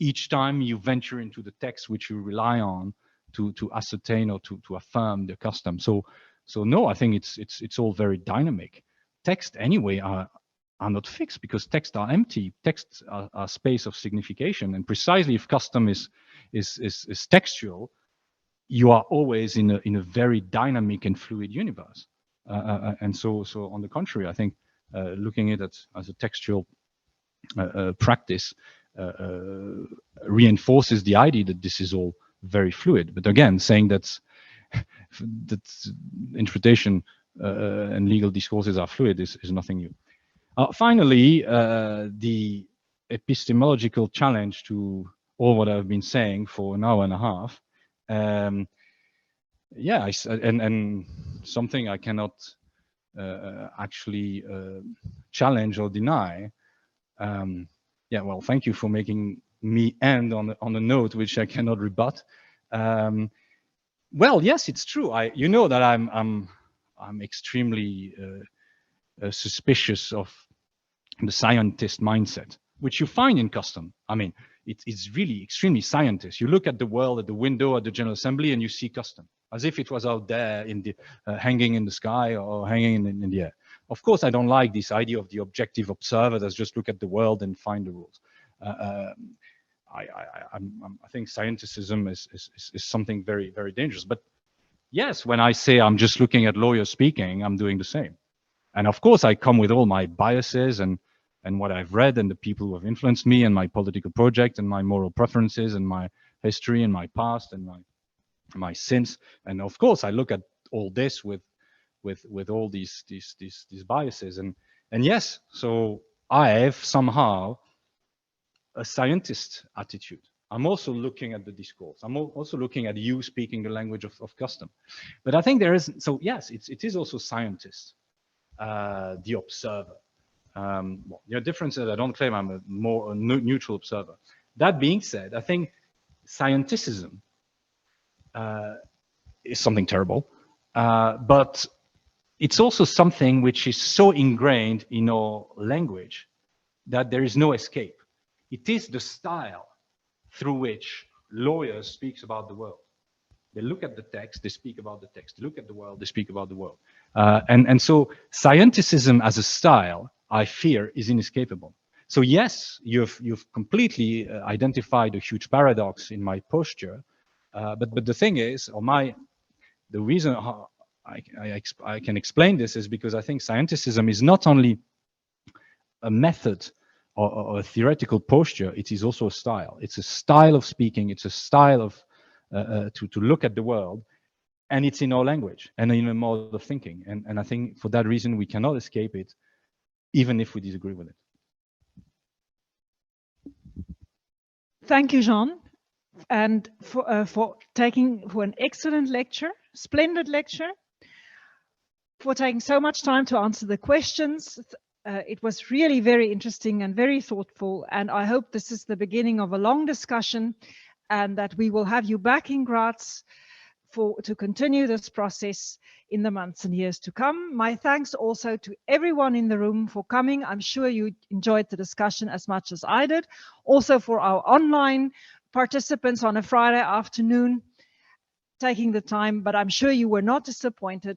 each time you venture into the text which you rely on to ascertain or to affirm the custom. So no, I think it's all very dynamic. Text anyway are not fixed, because texts are empty. Texts are space of signification, and precisely if custom is textual, you are always in a very dynamic and fluid universe. And so on the contrary, I think looking at it as a textual practice reinforces the idea that this is all very fluid. But again, saying that interpretation and legal discourses are fluid is nothing new. Finally, the epistemological challenge to all what I've been saying for an hour and a half. Yeah, and something I cannot actually challenge or deny. Yeah, well, thank you for making me end on a note which I cannot rebut. Well, yes, it's true. You know that I'm extremely suspicious of the scientist mindset, which you find in custom. I mean, it's really extremely scientist. You look at the world at the window at the General Assembly and you see custom, as if it was out there in the hanging in the sky or hanging in the air. Of course, I don't like this idea of the objective observer that's just look at the world and find the rules. I think scienticism is something very, very dangerous. But yes, when I say I'm just looking at lawyers speaking, I'm doing the same. And of course, I come with all my biases and what I've read and the people who have influenced me and my political project and my moral preferences and my history and my past and my sins. And of course, I look at all this with all these biases. And yes, so I have somehow a scientist attitude. I'm also looking at the discourse. I'm also looking at you speaking the language of custom. But I think there is, so yes, it is also scientist, the observer. Well, there are differences. I don't claim I'm a more neutral observer. That being said, I think scienticism is something terrible, but it's also something which is so ingrained in our language that there is no escape. It is the style through which lawyers speak about the world. They look at the text, they speak about the text. They look at the world, they speak about the world. And so scienticism as a style, I fear, is inescapable. So yes, you've completely identified a huge paradox in my posture. But the thing is, the reason how I can explain this is because I think scienticism is not only a method or a theoretical posture, it is also a style. It's a style of speaking. It's a style of to look at the world, and it's in our language and in a mode of thinking. And I think for that reason, we cannot escape it, even if we disagree with it. Thank you, Jean, and for an excellent lecture, splendid lecture, for taking so much time to answer the questions. It was really very interesting and very thoughtful, and I hope this is the beginning of a long discussion and that we will have you back in Graz to continue this process in the months and years to come. My thanks also to everyone in the room for coming. I'm sure you enjoyed the discussion as much as I did. Also for our online participants on a Friday afternoon, taking the time, but I'm sure you were not disappointed.